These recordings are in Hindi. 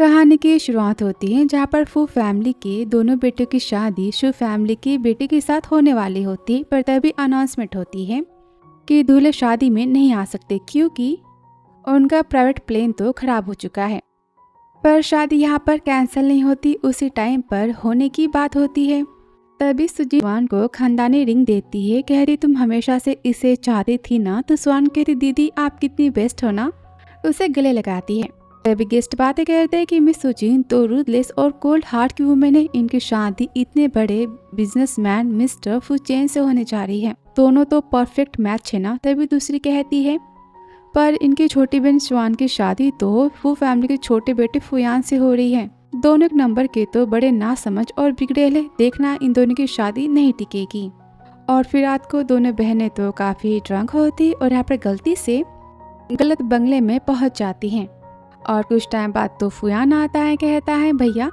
कहानी की शुरुआत होती है जहाँ पर फू फैमिली के दोनों बेटों की शादी शू फैमिली की बेटी के साथ होने वाली होती है, पर तभी अनाउंसमेंट होती है कि दूल्हे शादी में नहीं आ सकते क्योंकि उनका प्राइवेट प्लेन तो खराब हो चुका है। पर शादी यहाँ पर कैंसिल नहीं होती, उसी टाइम पर होने की बात होती है। तभी सुजी स्वान को खानदानी रिंग देती है, कह रही तुम हमेशा से इसे चाहती थी ना। तो स्वान कहती दीदी आप कितनी बेस्ट हो ना, उसे गले लगाती है। तभी गेस्ट बातें कहते हैं कि मिस सुजीन तो रूथलेस और कोल्ड हार्ट की वुमेन है, इनकी शादी इतने बड़े बिजनेसमैन मिस्टर फू चेन से होने जा रही है, दोनों तो परफेक्ट मैच है ना। तभी दूसरी कहती है पर इनकी छोटी बहन स्वान की शादी तो फू फैमिली के छोटे बेटे फुयान से हो रही है, दोनों एक नंबर के तो बड़े नासमझ और बिगड़ेल है, देखना इन दोनों की शादी नहीं टिकेगी। और फिर रात को दोनों बहनें तो काफी ड्रंक होती और यहाँ पर गलती से गलत बंगले में पहुंच जाती हैं। और कुछ टाइम बाद तो फुयान आता है, कहता है भैया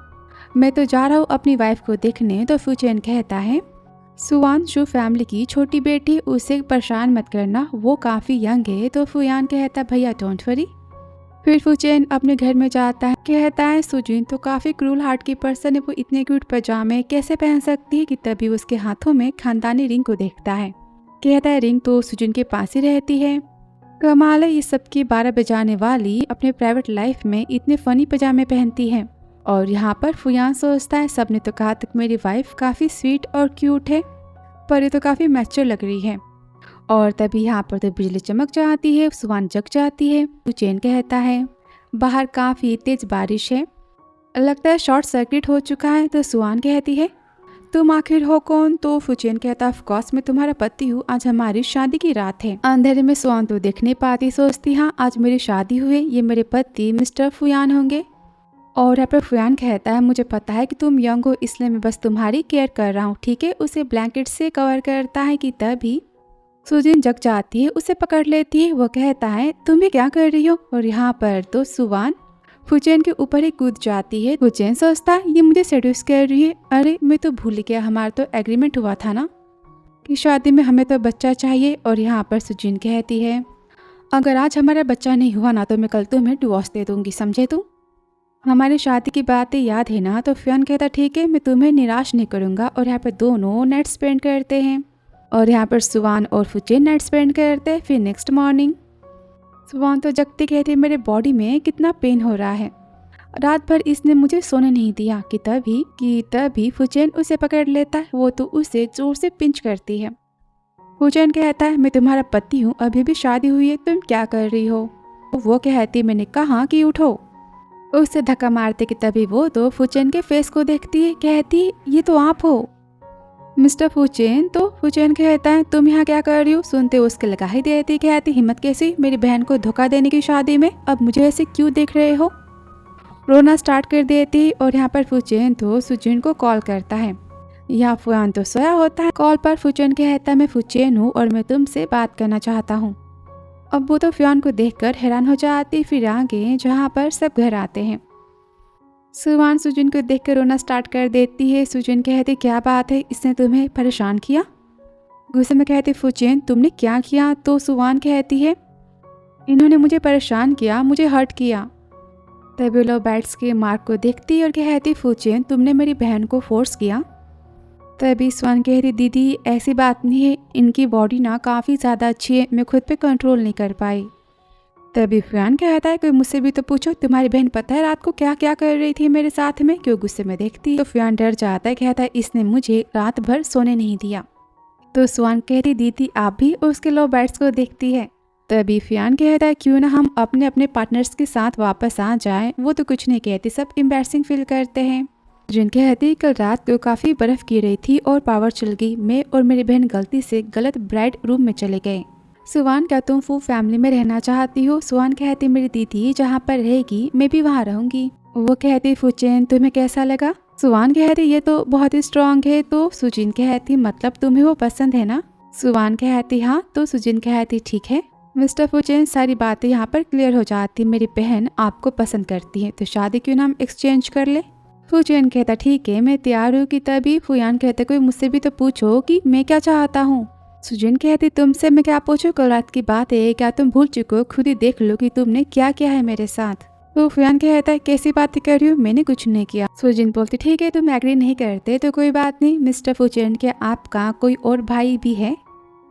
मैं तो जा रहा हूँ अपनी वाइफ को देखने। तो फुचेन कहता है सुवान शू फैमिली की छोटी बेटी, उसे परेशान मत करना, वो काफ़ी यंग है। तो फुयान कहता है भैया डोंट वरी। फिर फुचेन अपने घर में जाता है, कहता है सुजीन तो काफ़ी क्रूल हार्ट की पर्सन है, वो इतने क्यूट पजामे कैसे पहन सकती है। कि तभी उसके हाथों में खानदानी रिंग को देखता है, कहता है रिंग तो सुजीन के पास ही रहती है। कमाल है, ये सबकी 12 बजाने वाली अपने प्राइवेट लाइफ में इतने फनी पजामे पहनती है। और यहाँ पर फुयान सोचता है सबने तो कहा तक मेरी वाइफ काफ़ी स्वीट और क्यूट है, पर ये तो काफ़ी मैच्योर लग रही है। और तभी यहाँ पर तो बिजली चमक जाती है, सुवान जग जाती है। चैन कहता है बाहर काफ़ी तेज बारिश है, लगता है शॉर्ट सर्किट हो चुका है। तो सुवान कहती है तुम आखिर हो कौन। तो फुचेन कहता ऑफ कोर्स मैं तुम्हारा पति हूँ, आज हमारी शादी की रात है। अंधेरे में स्वान तो देख नहीं पाती, सोचती हाँ आज मेरी शादी हुई, ये मेरे पति मिस्टर फुयान होंगे। और यहाँ पर फुयान कहता है मुझे पता है कि तुम यंग हो इसलिए मैं बस तुम्हारी केयर कर रहा हूँ, ठीक है। उसे ब्लैंकेट से कवर करता है कि तभी सुजीन जग जाती है, उसे पकड़ लेती है। वो कहता है तुम भी क्या कर रही हो। और यहाँ पर तो सुवान फुचेन के ऊपर ही कूद जाती है। फुचेन सोचता है ये मुझे सेड्यूस कर रही है, अरे मैं तो भूल गया हमारा तो एग्रीमेंट हुआ था ना कि शादी में हमें तो बच्चा चाहिए। और यहाँ पर सुजीन कहती है अगर आज हमारा बच्चा नहीं हुआ ना तो मैं कल तुम्हें डिवोर्स दे दूंगी, समझे तुम। हमारी शादी की बातें याद है ना। तो फुयान कहता ठीक है मैं तुम्हें निराश नहीं करूंगा। और यहाँ पर दोनों नाइट स्पेंड करते हैं। और यहाँ पर सुवान और फुचेन नाइट स्पेंड करते हैं। फिर नेक्स्ट मॉर्निंग सुवान तो जगते कहती मेरे बॉडी में कितना पेन हो रहा है, रात भर इसने मुझे सोने नहीं दिया। कि तभी फुचेन उसे पकड़ लेता है, वो तो उसे जोर से पिंच करती है। फुचेन कहता है मैं तुम्हारा पति हूँ, अभी भी शादी हुई है, तुम क्या कर रही हो। वो कहती मैंने कहा कि उठो, उसे धक्का मारते। कि तभी वो तो फुचेन के फेस को देखती है, कहती ये तो आप हो मिस्टर फुचेन। तो फुचेन कहता है तुम यहाँ क्या कर रही हो। सुनते उसके लगा ही देती, कहती हिम्मत कैसी मेरी बहन को धोखा देने की शादी में, अब मुझे ऐसे क्यों देख रहे हो। रोना स्टार्ट कर देती। और यहाँ पर फुचेन तो सुजीन को कॉल करता है, यहाँ फुयान तो सोया होता है। कॉल पर फुचेन कहता है मैं फुचेन हूँ और मैं तुमसे बात करना चाहता हूँ। अब वो तो फुयान को देखकर हैरान हो जाती। फिर आगे जहाँ पर सब घर आते हैं, सुवान सुजिन को देखकर रोना स्टार्ट कर देती है। सुजिन कहती क्या बात है, इसने तुम्हें परेशान किया। गुस्से में कहती फुचेन तुमने क्या किया। तो सुवान कहती है इन्होंने मुझे परेशान किया, मुझे हर्ट किया। तभी लो बैट्स के मार्क को देखती और कहती फुचेन तुमने मेरी बहन को फोर्स किया। तभी सुवान कहती दीदी ऐसी बात नहीं है, इनकी बॉडी ना काफ़ी ज़्यादा अच्छी है, मैं खुद पे कंट्रोल नहीं कर पाई। तभी फुयान कहता है कोई मुझसे भी तो पूछो, तुम्हारी बहन पता है रात को क्या क्या कर रही थी मेरे साथ में, क्यों गुस्से में देखती। तो फुयान डर जाता है, कहता है इसने मुझे रात भर सोने नहीं दिया। तो सुवान कहती दीदी आप भी उसके लो बैट्स को देखती है। तभी फुयान कहता है क्यों ना हम अपने अपने पार्टनर्स के साथ वापस आ जाएं। वो तो कुछ नहीं कहती, सब एम्बैरसिंग फील करते हैं। जिन कहती कल रात को काफ़ी बर्फ़ गिर रही थी और पावर चल गई, मैं और मेरी बहन गलती से गलत ब्राइड रूम में चले गए। सुवान क्या तुम फू फैमिली में रहना चाहती हो। सुवान कहती मेरी दीदी जहाँ पर रहेगी मैं भी वहाँ रहूंगी। वो कहती फुचेन तुम्हें कैसा लगा। सुवान कहती ये तो बहुत ही स्ट्रॉन्ग है। तो सुजिन कहती मतलब तुम्हें वो पसंद है ना। सुवान कहती हाँ। तो सुजिन कहती ठीक है मिस्टर फुचेन, सारी बातें यहाँ पर क्लियर हो जाती, मेरी बहन आपको पसंद करती है, तो शादी क्यों ना हम एक्सचेंज कर ले। फुचेन कहता ठीक है मैं तैयार हूँ। कि तभी फुयान कहते कोई मुझसे भी तो पूछो कि मैं क्या चाहता हूँ। सुजिन कहती तुमसे मैं क्या पूछूं, कल रात की बात है, क्या तुम भूल चुके हो, खुद ही देख लो कि तुमने क्या किया है मेरे साथ। तो फुयान कहता है कैसी बातें कर रही हो, मैंने कुछ नहीं किया। सुजिन बोलती ठीक है तुम एग्री नहीं करते तो कोई बात नहीं, मिस्टर फुचेन क्या आपका कोई और भाई भी है,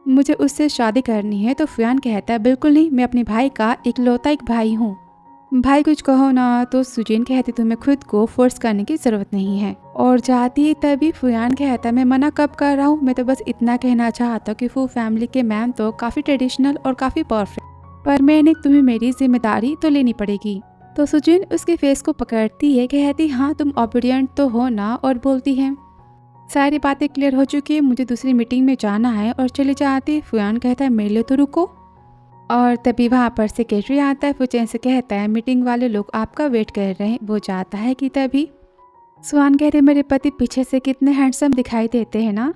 मुझे उससे शादी करनी है। तो फुयान कहता है बिल्कुल नहीं, मैं अपने भाई का इकलौता एक भाई हूँ, भाई कुछ कहो ना। तो सुजिन कहती तुम्हें खुद को फोर्स करने की जरूरत नहीं है और जाती तभी फुयान कहता है मैं मना कब कर रहा हूँ, मैं तो बस इतना कहना चाहता हूँ कि फू फैमिली के मैम तो काफी ट्रेडिशनल और काफी परफेक्ट, पर मैंने तुम्हें मेरी जिम्मेदारी तो लेनी पड़ेगी। तो सुजिन उसके फेस को पकड़ती है, कहती हाँ तुम ओबीडियंट तो हो ना, और बोलती है सारी बातें क्लियर हो चुकी है, मुझे दूसरी मीटिंग में जाना है, और चली जाती। फुयान कहता है मेरे लिए तो रुको। और तभी वहाँ पर सेक्रेटरी आता है, फुचेन से कहता है मीटिंग वाले लोग आपका वेट कर रहे हैं। वो जाता है कि तभी सुआन कहते मेरे पति पीछे से कितने हैंडसम दिखाई देते हैं ना,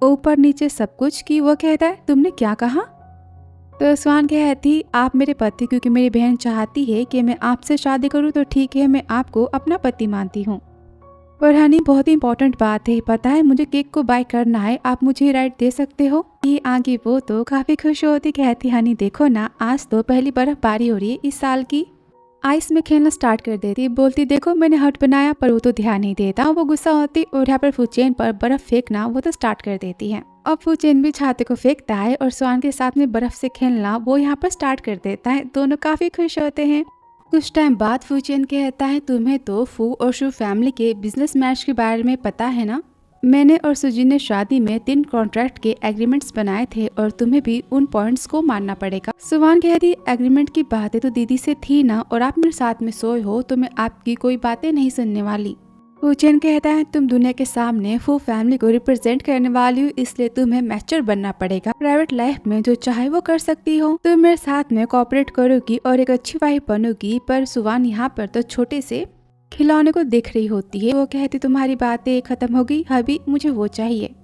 ऊपर नीचे सब कुछ। की वो कहता है तुमने क्या कहा। तो सुआन कहती आप मेरे पति, क्योंकि मेरी बहन चाहती है कि मैं आपसे शादी करूं तो ठीक है, मैं आपको अपना पति मानती हूं, पर हनी बहुत ही इंपॉर्टेंट बात है, पता है मुझे केक को बाय करना है, आप मुझे राइट दे सकते हो। ये आगे वो तो काफी खुश होती, कहती हनी देखो ना आज तो पहली बर्फबारी हो रही है इस साल की, आइस में खेलना स्टार्ट कर देती। बोलती देखो मैंने हट बनाया, पर वो तो ध्यान नहीं देता, वो गुस्सा होती और यहाँ पर फुचेन पर बर्फ फेंकना वो तो स्टार्ट कर देती है। अब फुचेन भी छाते को फेंकता है और सुआन के साथ में बर्फ से खेलना वो यहाँ पर स्टार्ट कर देता है, दोनों काफी खुश होते हैं। कुछ टाइम बाद फुचेन कहता है तुम्हें तो फू और शू फैमिली के बिजनेस मैच के बारे में पता है ना, मैंने और सुजिन ने शादी में 3 कॉन्ट्रैक्ट के एग्रीमेंट्स बनाए थे और तुम्हें भी उन पॉइंट्स को मानना पड़ेगा। सुवान कहती एग्रीमेंट की बातें तो दीदी से थी ना, और आप मेरे साथ में सोए हो तो मैं आपकी कोई बातें नहीं सुनने वाली। फुचेन कहता है तुम दुनिया के सामने फू फैमिली को रिप्रेजेंट करने वाली हो, इसलिए तुम्हें मैच्योर बनना पड़ेगा, प्राइवेट लाइफ में जो चाहे वो कर सकती हो, तुम मेरे साथ में कोऑपरेट करोगी और एक अच्छी वाइफ बनोगी। पर सुवान यहाँ पर तो छोटे से खिलौने को देख रही होती है, वो कहती तुम्हारी बातें खत्म हो गई, अभी मुझे वो चाहिए।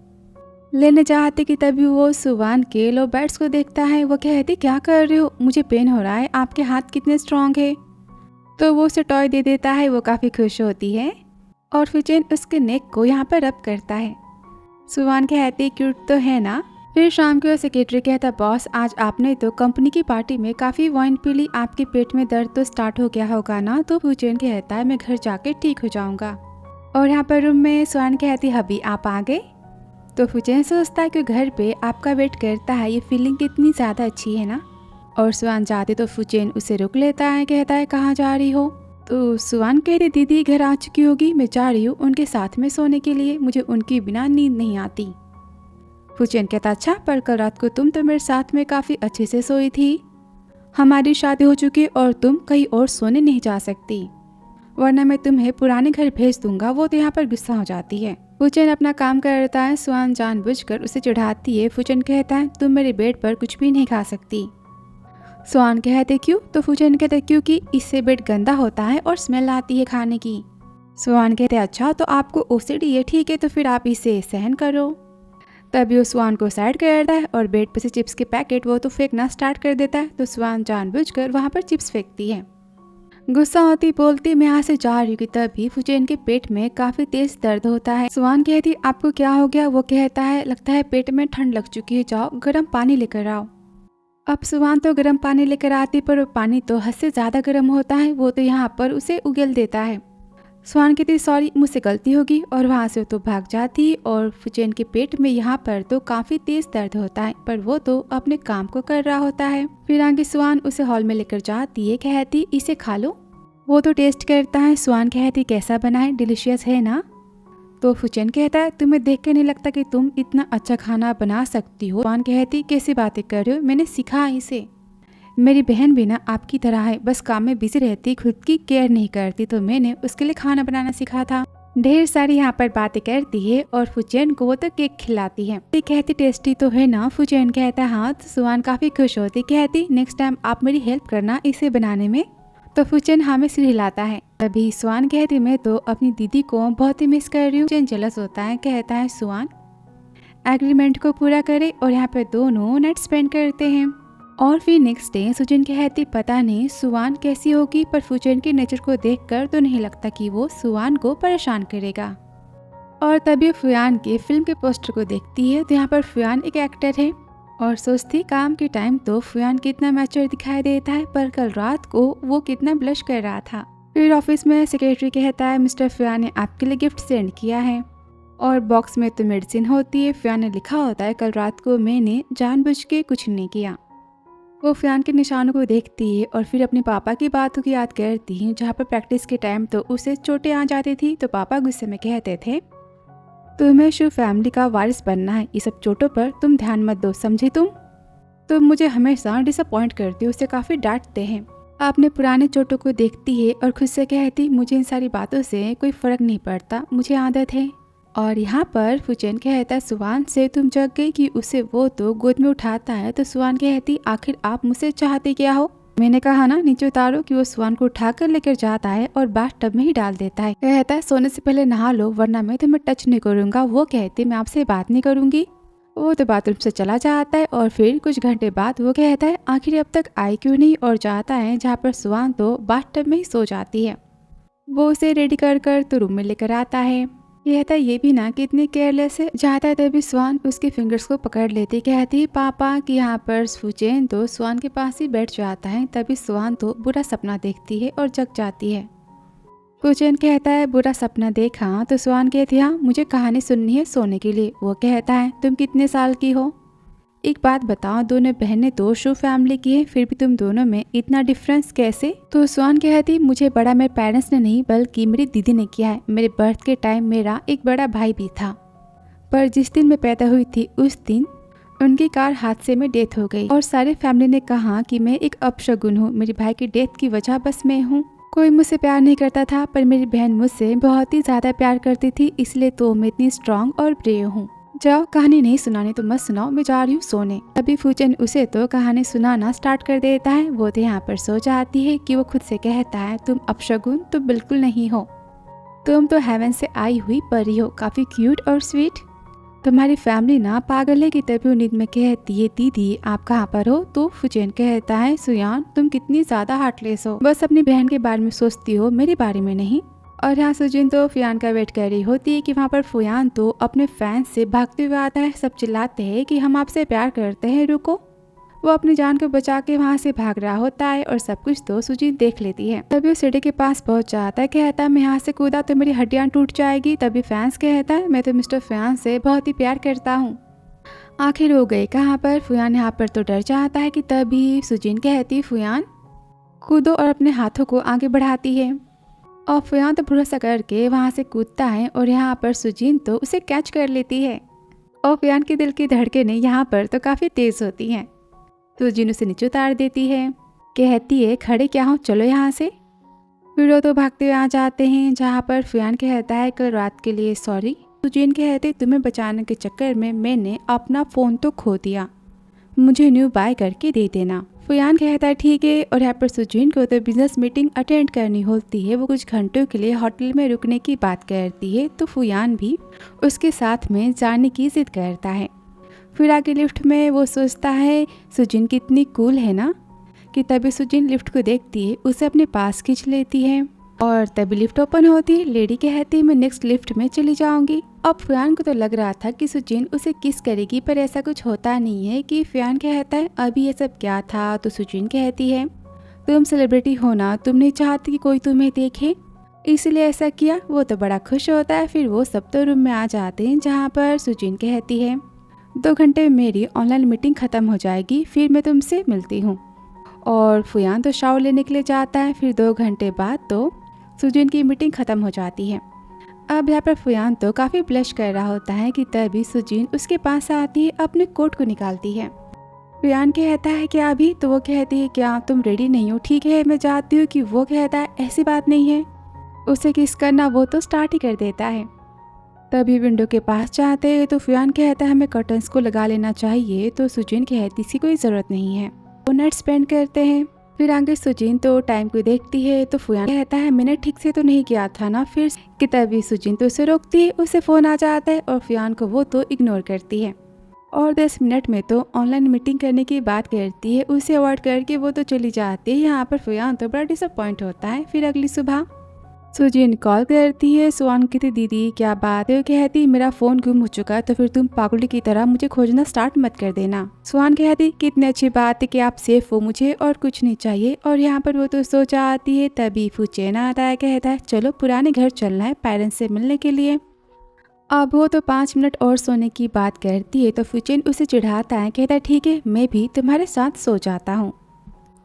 लेने चाहते कि तभी वो सुवान के लो बैट्स को देखता है, वो कहती क्या कर रहे हो, मुझे पेन हो रहा है, आपके हाथ कितने स्ट्रॉन्ग है। तो वो उसे टॉय दे देता है, वो काफी खुश होती है और फुचेन उसके नेक को यहाँ पर रब करता है। सुवान कहती क्यूट तो है ना। फिर शाम को सेक्रेटरी कहता बॉस आज आपने तो कंपनी की पार्टी में काफी वाइन पी ली, आपके पेट में दर्द तो स्टार्ट हो गया होगा ना। तो फुचेन कहता है मैं घर जाके ठीक हो जाऊंगा। और यहाँ पर रूम में सुआन कहती हबी आप आ गए। तो फुचेन सोचता है कि घर पे आपका वेट करता है, ये फीलिंग कितनी ज्यादा अच्छी है ना। और सुआन जाते तो फुचेन उसे रोक लेता है, कहता है कहाँ जा रही हो। तो सुआन कहती दीदी घर आ चुकी होगी, मैं जा रही हूँ उनके साथ में सोने के लिए, मुझे उनकी बिना नींद नहीं आती। फुचेन कहता अच्छा पर कल रात को तुम तो मेरे साथ में काफी अच्छे से सोई थी, हमारी शादी हो चुकी और तुम कहीं और सोने नहीं जा सकती, वरना मैं तुम्हें पुराने घर भेज दूंगा। वो तो यहाँ पर गुस्सा हो जाती है। फुचेन अपना काम करता है, सुआन जानबूझकर उसे चिढ़ाती है। फुचेन कहता है तुम मेरे बेड पर कुछ भी नहीं खा सकती। सुआन कहते क्यों। तो फुचेन कहते क्योंकि इससे बेड गंदा होता है और स्मेल आती है खाने की। सुआन कहते अच्छा तो आपको ओसीडी है, ठीक है तो फिर आप इसे सहन करो। तभी वो सुआन को साइड करता है और बेड पर से चिप्स के पैकेट वो तो फेंकना स्टार्ट कर देता है। तो सुआन जानबूझकर वहाँ पर चिप्स फेंकती है। गुस्सा होती बोलती मैं यहाँ से जा रही हूँ। तभी फुचेन के पेट में काफी तेज दर्द होता है। सुआन कहती आपको क्या हो गया। वो कहता है लगता है पेट में ठंड लग चुकी है, जाओ गर्म पानी लेकर आओ। अब सुआन तो गर्म पानी लेकर आती पर वो पानी तो हद से ज्यादा गर्म होता है, वो तो यहाँ पर उसे उगल देता है। सुआन कहती सॉरी मुझसे गलती होगी और वहाँ से तो भाग जाती। और फुचेन के पेट में यहाँ पर तो काफी तेज दर्द होता है, पर वो तो अपने काम को कर रहा होता है। फिर आगे सुआन उसे हॉल में लेकर जाती है, कहती इसे खा लो। वो तो टेस्ट करता है। सुआन कहती कैसा बना है, डिलीशियस है ना। तो फुचेन कहता है तुम्हें देख के नहीं लगता कि तुम इतना अच्छा खाना बना सकती हो। सुआन कहती कैसी बातें कर रहे हो, मैंने सीखा इसे, मेरी बहन भी ना आपकी तरह है, बस काम में बिजी रहती, खुद की केयर नहीं करती, तो मैंने उसके लिए खाना बनाना सीखा था। ढेर सारी यहाँ पर बातें करती है और फुचेन को वो तो केक खिलाती है। कहती टेस्टी तो है ना। फुचेन कहता हाँ। तो सुआन काफी खुश होती, कहती नेक्स्ट टाइम आप मेरी हेल्प करना इसे बनाने में। तो फुचेन हाँ में सिर हिलाता है। तभी सुआन कहती मैं तो अपनी दीदी को बहुत ही मिस कर रही हूँ। फुचेन जेलस होता है, कहता है सुआन एग्रीमेंट को पूरा करे और यहाँ पे दोनों नाइट स्पेंड करते हैं। और फिर नेक्स्ट डे फुचेन कहती पता नहीं सुआन कैसी होगी, पर फुचेन के नेचर को देखकर तो नहीं लगता कि वो सुआन को परेशान करेगा। और तभी फुयान के फिल्म के पोस्टर को देखती है, तो यहाँ पर फुयान एक एक्टर है और सोचती काम के टाइम तो फुयान कितना मैच्योर दिखाई देता है, पर कल रात को वो कितना ब्लश कर रहा था। फिर ऑफिस में सेक्रेटरी कहता है मिस्टर फुयान ने आपके लिए गिफ्ट सेंड किया है और बॉक्स में तो मेडिसिन होती है। फुयान ने लिखा होता है कल रात को मैंने जानबूझ के कुछ नहीं किया। वो फुयान के निशानों को देखती है और फिर अपने पापा की बातों की याद करती है, जहाँ पर प्रैक्टिस के टाइम तो उसे चोटें आ जाती थी तो पापा गुस्से में कहते थे तुम्हें शू फैमिली का वारिस बनना है, ये सब चोटों पर तुम ध्यान मत दो, समझी तुम मुझे हमेशा डिसअपॉइंट करती हो। उसे काफ़ी डांटते हैं। आपने पुराने चोटों को देखती है और खुद से कहती मुझे इन सारी बातों से कोई फ़र्क नहीं पड़ता, मुझे आदत है। और यहाँ पर फुचेन कहता है सुवान से तुम जग गई कि उसे वो तो गोद में उठाता है तो सुवान कहती आखिर आप मुझसे चाहते क्या हो? मैंने कहा ना नीचे उतारो कि वो सुवान को उठाकर लेकर जाता है और बाथ टब में ही डाल देता है। कहता है सोने से पहले नहा लो वरना मैं तुम्हें टच नहीं करूँगा। वो कहती मैं आपसे बात नहीं करूँगी। वो तो बाथरूम से चला जाता है और फिर कुछ घंटे बाद वो कहता है आखिर अब तक आई क्यों नहीं, और जाता है जहाँ पर सुवान तो बाथ टब में ही सो जाती है। वो उसे रेडी कर कर तो रूम में लेकर आता है। कहता है ये भी ना कि इतनी केयरलेस है। जाता है तभी स्वान उसके फिंगर्स को पकड़ लेती, कहती पापा कि यहाँ पर फुचेन तो स्वान के पास ही बैठ जाता है। तभी स्वान तो बुरा सपना देखती है और जग जाती है। फुचेन कहता है बुरा सपना देखा तो स्वान कहती हाँ मुझे कहानी सुननी है सोने के लिए। वो कहता है तुम कितने साल की हो? एक बात बताओ दोनों बहनें तो शू फैमिली की है, फिर भी तुम दोनों में इतना डिफरेंस कैसे? तो स्वान कहती मुझे बड़ा मेरे पेरेंट्स ने नहीं बल्कि मेरी दीदी ने किया है। मेरे बर्थ के टाइम मेरा एक बड़ा भाई भी था, पर जिस दिन मैं पैदा हुई थी उस दिन उनकी कार हादसे में डेथ हो गई और सारे फैमिली ने कहा कि मैं एक अपशगुन हूँ। मेरे भाई की डेथ की वजह बस मैं हूँ। कोई मुझसे प्यार नहीं करता था पर मेरी बहन मुझसे बहुत ही ज्यादा प्यार करती थी, इसलिए तो मैं इतनी स्ट्रांग और ब्रेव हूँ। जाओ कहानी नहीं सुनानी तो मत सुनाओ, मैं जा रही हूँ सोने। तभी फुचेन उसे तो कहानी सुनाना स्टार्ट कर देता है। वो तो यहाँ पर सो जाती है कि वो खुद से कहता है तुम अपशगुन तो बिल्कुल नहीं हो, तुम तो हेवन से आई हुई परी हो, काफी क्यूट और स्वीट। तुम्हारी फैमिली ना पागल है कि तभी वो नींद में कहती है दीदी आप कहाँ पर हो? तो फुचेन कहता है सुयान तुम कितनी ज्यादा हार्टलेस हो, बस अपनी बहन के बारे में सोचती हो, मेरे बारे में नहीं। और यहाँ सुजिन तो फुयान का वेट कर रही होती है कि वहाँ पर फुयान तो अपने फैंस से भागते हुए आता है। सब चिल्लाते हैं कि हम आपसे प्यार करते हैं, रुको। वो अपनी जान को बचा के वहाँ से भाग रहा होता है और सब कुछ तो सुजिन देख लेती है। तभी वो सीढ़ी के पास पहुँच जाता है, कहता है मैं यहाँ से कूदा तो मेरी हड्डियाँ टूट जाएगी। तभी फैंस कहता है मैं तो मिस्टर फुयान से बहुत ही प्यार करता हूँ। आखिर हो गए कहाँ पर? फुयान यहाँ पर तो डर जाता है कि तभी सुजिन कहती फुयान कूदो और अपने हाथों को आगे बढ़ाती है और फुयान तो भरोसा करके वहाँ से कूदता है और यहाँ पर सुजिन तो उसे कैच कर लेती है और फुयान के दिल की धड़कनें यहाँ पर तो काफ़ी तेज़ होती हैं। सुजिन उसे नीचे उतार देती है, कहती है खड़े क्या हो, चलो यहाँ से। फिर वो तो भागते हुए आ जाते हैं जहाँ पर फुयान कहता है कल रात के लिए सॉरी। सुजिन कहते तुम्हें बचाने के चक्कर में मैंने अपना फ़ोन तो खो दिया, मुझे न्यू बाय करके दे देना। फुयान कहता है ठीक है। और यहाँ पर सुजिन को तो बिजनेस मीटिंग अटेंड करनी होती है। वो कुछ घंटों के लिए होटल में रुकने की बात करती है तो फुयान भी उसके साथ में जाने की जिद करता है। फिर आगे लिफ्ट में वो सोचता है सुजिन कितनी कूल है ना, कि तभी सुजिन लिफ्ट को देखती है, उसे अपने पास खींच लेती है और तभी लिफ्ट ओपन होती है। लेडी कहती है मैं नेक्स्ट लिफ्ट में चली जाऊंगी। अब फुयान को तो लग रहा था कि सुजिन उसे किस करेगी, पर ऐसा कुछ होता नहीं है। कि फुयान कहता है अभी ये सब क्या था? तो सुजिन कहती है तुम सेलिब्रिटी हो ना, तुम नहीं चाहती कि कोई तुम्हें देखे, इसलिए ऐसा किया। वो तो बड़ा खुश होता है। फिर वो सब तो रूम में आ जाते हैं जहाँ पर सुजिन कहती है 2 घंटे में मेरी ऑनलाइन मीटिंग ख़त्म हो जाएगी, फिर मैं तुमसे मिलती हूँ। और फुयान तो शावर लेने के लिए जाता है। फिर 2 घंटे बाद तो सुजिन की मीटिंग ख़त्म हो जाती है। अब यहाँ पर फुयान तो काफ़ी ब्लश कर रहा होता है कि तभी सुजिन उसके पास आती है, अपने कोट को निकालती है। फुयान कहता है क्या अभी? तो वो कहती है क्या तुम रेडी नहीं हो? ठीक है मैं जाती हूँ। कि वो कहता है ऐसी बात नहीं है, उसे किस करना वो तो स्टार्ट ही कर देता है। तभी विंडो के पास जाते हैं तो फुयान कहता है हमें कर्टन्स को लगा लेना चाहिए। तो सुजिन कहती इसकी कोई ज़रूरत नहीं है। वो नाइट स्पेंड करते हैं। फिर आगे सुजिन तो टाइम को देखती है तो फुयान कहता है मैंने ठीक से तो नहीं किया था ना। फिर कि तभी सुजिन तो उसे रोकती है, उसे फ़ोन आ जाता है और फुयान को वो तो इग्नोर करती है और 10 मिनट में तो ऑनलाइन मीटिंग करने की बात करती है। उसे अवॉइड करके वो तो चली जाती है। यहाँ पर फुयान तो बड़ा डिसअपॉइंट होता है। फिर अगली सुबह सुजीन कॉल करती है। सुहान कहती दीदी क्या बात है? वो कहती मेरा फोन गुम हो चुका है तो फिर तुम पागल की तरह मुझे खोजना स्टार्ट मत कर देना। सुहान कहती कितनी अच्छी बात है कि आप सेफ हो, मुझे और कुछ नहीं चाहिए। और यहाँ पर वो तो सो जाती है। तभी फुचेन आता है, कहता है चलो पुराने घर चलना है पेरेंट्स से मिलने के लिए। अब वो तो 5 मिनट और सोने की बात करती है तो फुचेन उसे चिढ़ाता है, कहता है ठीक है मैं भी तुम्हारे साथ सो जाता हूँ।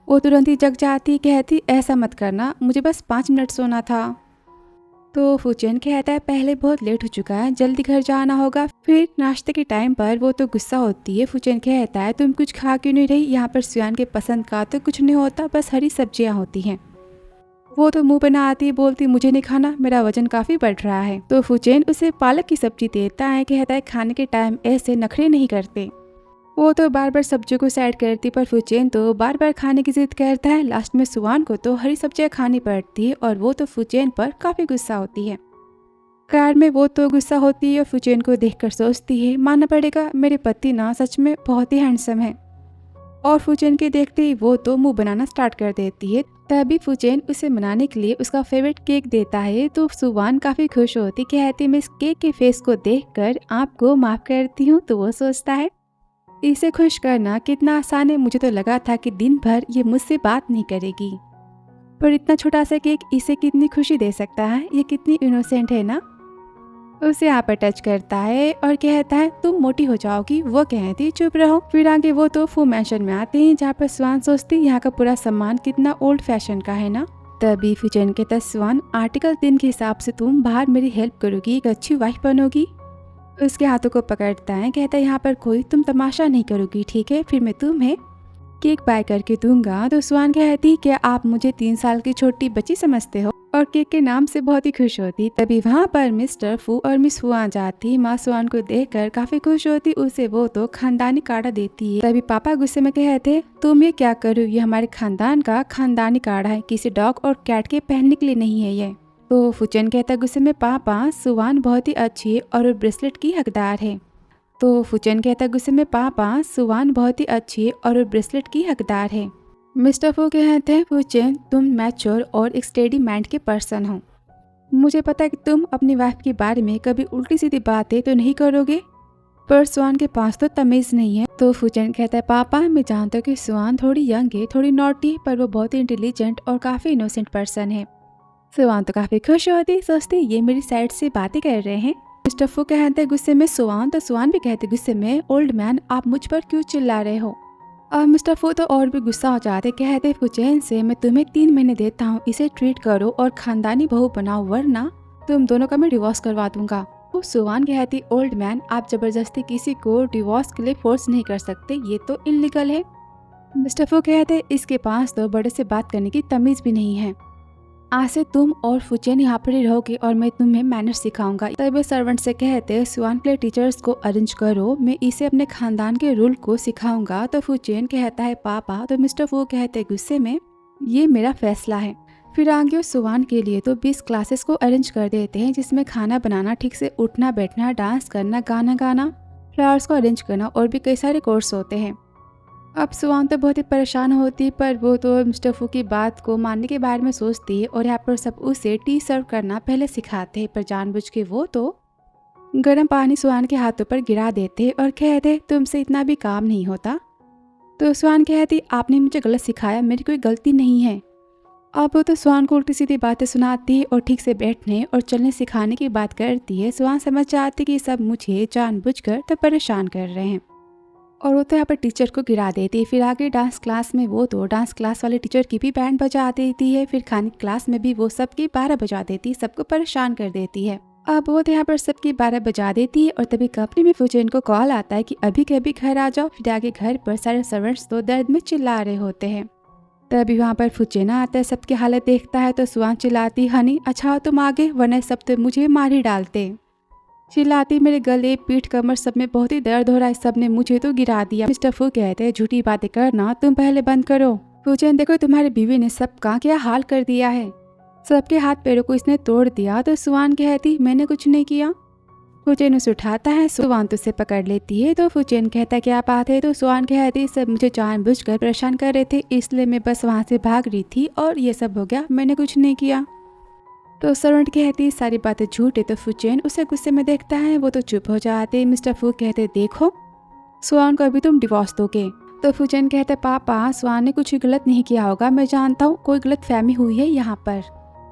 वो तुरंत ही जग जाती, कहती ऐसा मत करना, मुझे बस 5 मिनट सोना था। तो फुचेन कहता है पहले बहुत लेट हो चुका है, जल्दी घर जाना होगा। फिर नाश्ते के टाइम पर वो तो गुस्सा होती है। फुचेन कहता है तुम कुछ खा क्यों नहीं रही? यहाँ पर सुयान के पसंद का तो कुछ नहीं होता, बस हरी सब्जियाँ होती हैं। वो तो मुंह बना आती, बोलती मुझे नहीं खाना, मेरा वजन काफी बढ़ रहा है। तो फुचेन उसे पालक की सब्जी देता है, कहता है खाने के टाइम ऐसे नखरे नहीं करते। वो तो बार बार सब्जियों को साइड करती पर फुचेन तो बार बार खाने की जिद करता है। लास्ट में सुवान को तो हरी सब्जियां खानी पड़ती है और वो तो फुचेन पर काफी गुस्सा होती है। कार में वो तो गुस्सा होती है और फुचेन को देखकर सोचती है मानना पड़ेगा मेरे पति ना सच में बहुत ही हैंडसम है। और फुचेन के देखते ही वो तो मुंह बनाना स्टार्ट कर देती है। तभी फुचेन उसे मनाने के लिए उसका फेवरेट केक देता है तो सुवान काफी खुश होती, कहती मैं इस केक के फेस को देखकर आपको माफ करती हूँ। तो वो सोचता है इसे खुश करना कितना आसान है, मुझे तो लगा था कि दिन भर ये मुझसे बात नहीं करेगी, पर इतना छोटा सा केक इसे कितनी खुशी दे सकता है, ये कितनी इनोसेंट है ना। उसे यहाँ पर टच करता है और कहता है तुम मोटी हो जाओगी। वो कहती चुप रहो। फिर आगे वो तो फू मैंशन में आते हैं जहाँ पर स्वान सोचती यहाँ का पूरा सामान कितना ओल्ड फैशन का है ना। तभी फुचेन कहता स्वान आर्टिकल 3 के हिसाब से तुम बाहर मेरी हेल्प करोगी, एक अच्छी वाइफ बनोगी। उसके हाथों को पकड़ता है, कहता है यहाँ पर कोई तुम तमाशा नहीं करोगी, ठीक है? फिर मैं तुम्हें केक बाय करके दूंगा। तो स्वान कहती क्या आप मुझे 3 साल की छोटी बच्ची समझते हो? और केक के नाम से बहुत ही खुश होती। तभी वहाँ पर मिस्टर फू और मिस फू आ जाती। माँ स्वान को देखकर काफी खुश होती, उसे वो तो खानदानी काढ़ा देती है। तभी पापा गुस्से में कहते तुम ये क्या करो, ये हमारे खानदान का खानदानी काढ़ा है, किसी डॉग और कैट के पहनने के लिए नहीं है ये। तो फुचेन कहता गुस्से में पापा सुवान बहुत ही अच्छी है और ब्रेसलेट की हकदार है। तो फुचेन कहता गुस्से में पापा सुवान बहुत ही अच्छी है और ब्रेसलेट की हकदार है। मिस्टर फू कहते हैं फुचेन तुम मैच्योर और एक स्टेडी माइंड के पर्सन हो, मुझे पता है कि तुम अपनी वाइफ के बारे में कभी उल्टी सीधी बातें तो नहीं करोगे, पर सुवान के पास तो तमीज नहीं है। तो फुचेन कहता है पापा मैं जानता हूँ कि सुवान थोड़ी यंग है, थोड़ी नॉटी, पर वो बहुत ही इंटेलिजेंट और काफी इनोसेंट पर्सन है। सुवान तो काफी खुश होती, सोचती ये मेरी साइड से बातें कर रहे हैं। मिस्टर फू कहते गुस्से में सुवान, तो सुवान भी कहते गुस्से में ओल्ड मैन आप मुझ पर क्यों चिल्ला रहे हो। और मिस्टर फू तो और भी गुस्सा हो जाते, कहते फुचेन से मैं तुम्हें 3 महीने देता हूँ, इसे ट्रीट करो और खानदानी बहू बनाओ वरना तुम दोनों का मैं डिवोर्स करवा दूंगा। तो सुवान कहती ओल्ड मैन आप जबरदस्ती किसी को डिवोर्स के लिए फोर्स नहीं कर सकते, ये तो इलीगल है। मिस्टर फू कहते इसके पास तो बड़े से बात करने की तमीज भी नहीं है, आज से तुम और फुचेन यहाँ पर ही रहोगे और मैं तुम्हें मैनर्स सिखाऊंगा। तभी सर्वेंट से कहते सुवान के लिए टीचर्स को अरेंज करो, मैं इसे अपने खानदान के रूल को सिखाऊंगा। तो फुचेन कहता है पापा। तो मिस्टर फू कहते गुस्से में ये मेरा फैसला है। फिर आगे सुवान के लिए तो 20 क्लासेस को अरेंज कर देते हैं जिसमें खाना बनाना, ठीक से उठना बैठना, डांस करना, गाना गाना, फ्लावर्स को अरेंज करना और भी कई सारे कोर्स होते हैं। अब सुवान तो बहुत ही परेशान होती, पर वो तो मिस्टर फू की बात को मानने के बारे में सोचती है और यहाँ पर सब उसे टी सर्व करना पहले सिखाते हैं, पर जानबूझ के वो तो गर्म पानी सुवान के हाथों पर गिरा देते और कहते तुमसे इतना भी काम नहीं होता। तो सुवान कहती आपने मुझे गलत सिखाया, मेरी कोई गलती नहीं है। अब वो तो सुवान को उल्टी सीधी बातें सुनाती है और ठीक से बैठने और चलने सिखाने की बात करती है। सुवान समझ जाती कि सब मुझे जानबूझकर तो परेशान कर रहे हैं और वो तो यहाँ पर टीचर को गिरा देती है। फिर आगे डांस क्लास में वो तो डांस क्लास वाले टीचर की भी बैंड बजा देती है। फिर खाने की क्लास में भी वो सबकी 12 बजा देती है, सबको परेशान कर देती है। अब वो तो यहाँ पर सबकी 12 बजा देती है और तभी कंपनी में फुचेन को कॉल आता है कि अभी कभी घर आ जाओ। फिर आगे घर पर सारे सर्वेंट्स तो दर्द में चिल्ला रहे होते हैं। तभी वहाँ पर फुचेना आता है, सबकी हालत देखता है तो सुवान चिल्लाती हनी अच्छा तुम आगे, वरना सब तो मुझे मार ही डालते। चिल्लाती मेरे गले पीठ कमर सब में बहुत ही दर्द हो रहा है, सब ने मुझे तो गिरा दिया। मिस्टर फू कहते हैं झूठी बातें करना तुम पहले बंद करो। फुचेन देखो तुम्हारी बीवी ने सबका क्या हाल कर दिया है, सबके हाथ पैरों को इसने तोड़ दिया। तो सुवान कहती मैंने कुछ नहीं किया। फुचेन उसे उठाता है, सुवान तो उसे पकड़ लेती है। तो फुचेन कहता क्या बात है। तो सुवान कहती सब मुझे जानबूझकर परेशान कर रहे थे, इसलिए मैं बस वहाँ से भाग रही थी और ये सब हो गया, मैंने कुछ नहीं किया। तो सर्वेंट कहती सारी बातें झूठ है। तो फुचेन उसे गुस्से में देखता है, वो तो चुप हो जाते। मिस्टर फू कहते देखो स्वान को अभी तुम डिवोर्स दोगे। तो फुचेन कहते पापा स्वान ने कुछ गलत नहीं किया होगा, मैं जानता हूँ कोई गलत फहमी हुई है यहाँ पर,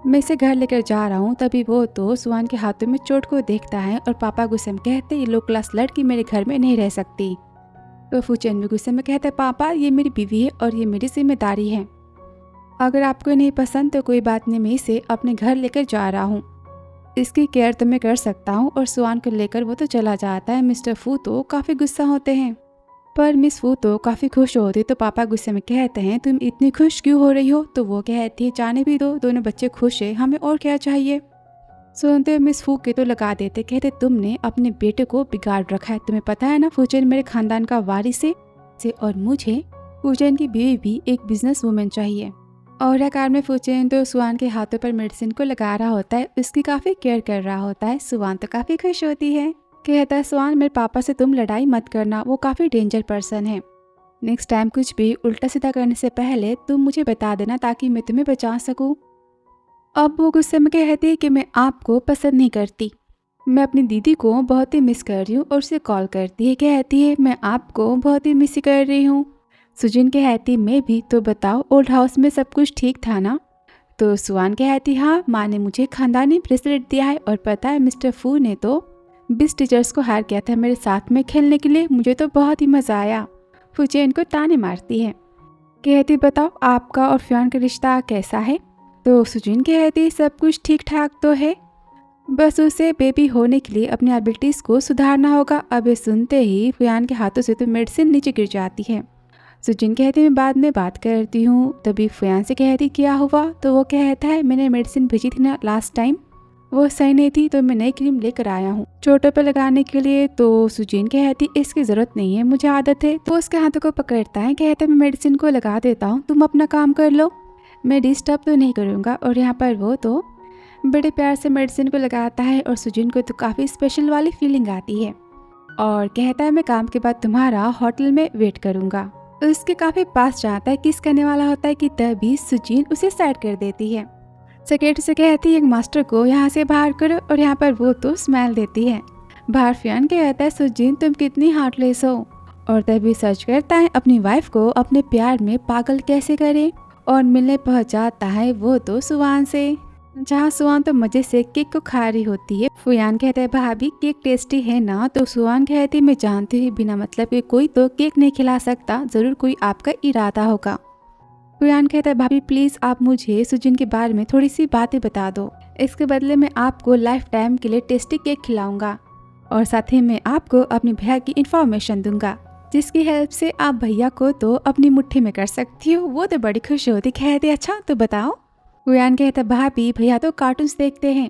मैं इसे घर लेकर जा रहा हूँ। तभी वो तो स्वान के हाथों में चोट को देखता है और पापा गुस्से में कहते ये लो क्लास लड़की मेरे घर में नहीं रह सकती। तो फुचेन भी गुस्से में कहते पापा ये मेरी बीवी है और ये मेरी जिम्मेदारी है, अगर आपको नहीं पसंद तो कोई बात नहीं, मैं इसे अपने घर लेकर जा रहा हूँ, इसकी केयर तो मैं कर सकता हूँ। और स्वान को लेकर वो तो चला जाता है। मिस्टर फू तो काफ़ी गुस्सा होते हैं पर मिस फू तो काफ़ी खुश होती। तो पापा गुस्से में कहते हैं तुम इतनी खुश क्यों हो रही हो। तो वो कहती है जाने भी दो, दोनों बच्चे खुश है, हमें और क्या चाहिए। सुनते हुए मिस फू के तो लगा देते, कहते तुमने अपने बेटे को बिगाड़ रखा है, तुम्हें पता है ना फुचेन मेरे खानदान का वारिस है और मुझे फुचेन की बीवी भी एक बिजनेस वूमेन चाहिए। और आकार में फुचेन तो सुवान के हाथों पर मेडिसिन को लगा रहा होता है, उसकी काफ़ी केयर कर रहा होता है। सुवान तो काफ़ी खुश होती है, कहता है सुवान मेरे पापा से तुम लड़ाई मत करना, वो काफ़ी डेंजर पर्सन है, नेक्स्ट टाइम कुछ भी उल्टा सीधा करने से पहले तुम मुझे बता देना ताकि मैं तुम्हें बचा सकूं। अब वो गुस्से में कहती है कि मैं आपको पसंद नहीं करती, मैं अपनी दीदी को बहुत ही मिस कर रही हूँ। और उसे कॉल करती है, कहती है मैं आपको बहुत ही मिस कर रही हूँ। सुजिन कहती मैं भी, तो बताओ ओल्ड हाउस में सब कुछ ठीक था ना। तो सुवान कहती हाँ माँ ने मुझे खानदानी ब्रेसलेट दिया है और पता है मिस्टर फू ने तो 20 टीचर्स को हायर किया था मेरे साथ में खेलने के लिए, मुझे तो बहुत ही मज़ा आया। फुचेन को ताने मारती है, कहती बताओ आपका और फ्यान का रिश्ता कैसा है। तो सुजिन कहती सब कुछ ठीक ठाक तो है, बस उसे बेबी होने के लिए अपनी एबिलिटीज़ को सुधारना होगा। अब ये सुनते ही फ्यान के हाथों से तो मेडिसिन नीचे गिर जाती है। सुजिन कहती मैं बाद में बात करती हूँ। तभी फ्यान से कहती क्या हुआ। तो वो कहता है मैंने मेडिसिन भेजी थी ना लास्ट टाइम, वो सही नहीं थी तो मैं नई क्रीम लेकर आया हूँ चोटों पर लगाने के लिए। तो सुजीन कहती इसकी ज़रूरत नहीं है, मुझे आदत है। तो उसके हाथों को पकड़ता है, कहता है मैं मेडिसिन को लगा देता हूँ, तुम अपना काम कर लो, मैं डिस्टर्ब तो नहीं करूँगा। और यहाँ पर वो तो बड़े प्यार से मेडिसिन को लगाता है और सुजीन को तो काफ़ी स्पेशल वाली फीलिंग आती है और कहता है मैं काम के बाद तुम्हारा होटल में वेट करूँगा। उसके काफ़ी पास जाता है, किस करने वाला होता है कि तभी सुजीन उसे साइड कर देती है। सेक्रेटरी से कहती है एक मास्टर को यहाँ से बाहर करो और यहाँ पर वो तो स्माइल देती है। बाहर फ्यान कहता है सुजीन तुम कितनी हार्टलेस हो। और तभी सर्च करता है अपनी वाइफ को अपने प्यार में पागल कैसे करे और मिलने पहुँच जाता है वो तो सुवान से, जहाँ सुवान तो मजे से केक को खा रही होती है। फुयान कहता है भाभी केक टेस्टी है ना। तो सुवान कहती मैं जानती हूँ बिना मतलब के कोई तो केक नहीं खिला सकता, जरूर कोई आपका इरादा होगा। फुयान कहता है भाभी प्लीज आप मुझे सुजिन के बारे में थोड़ी सी बातें बता दो, इसके बदले में आपको लाइफ टाइम के लिए टेस्टी केक खिलाऊंगा और साथ ही मैं आपको अपने भैया की इन्फॉर्मेशन दूंगा जिसकी हेल्प से आप भैया को तो अपनी मुट्ठी में कर सकती हो। वो तो बड़ी खुश होती, कहती अच्छा तो बताओ। फुयान कहता भाभी भैया तो कार्टून्स देखते हैं।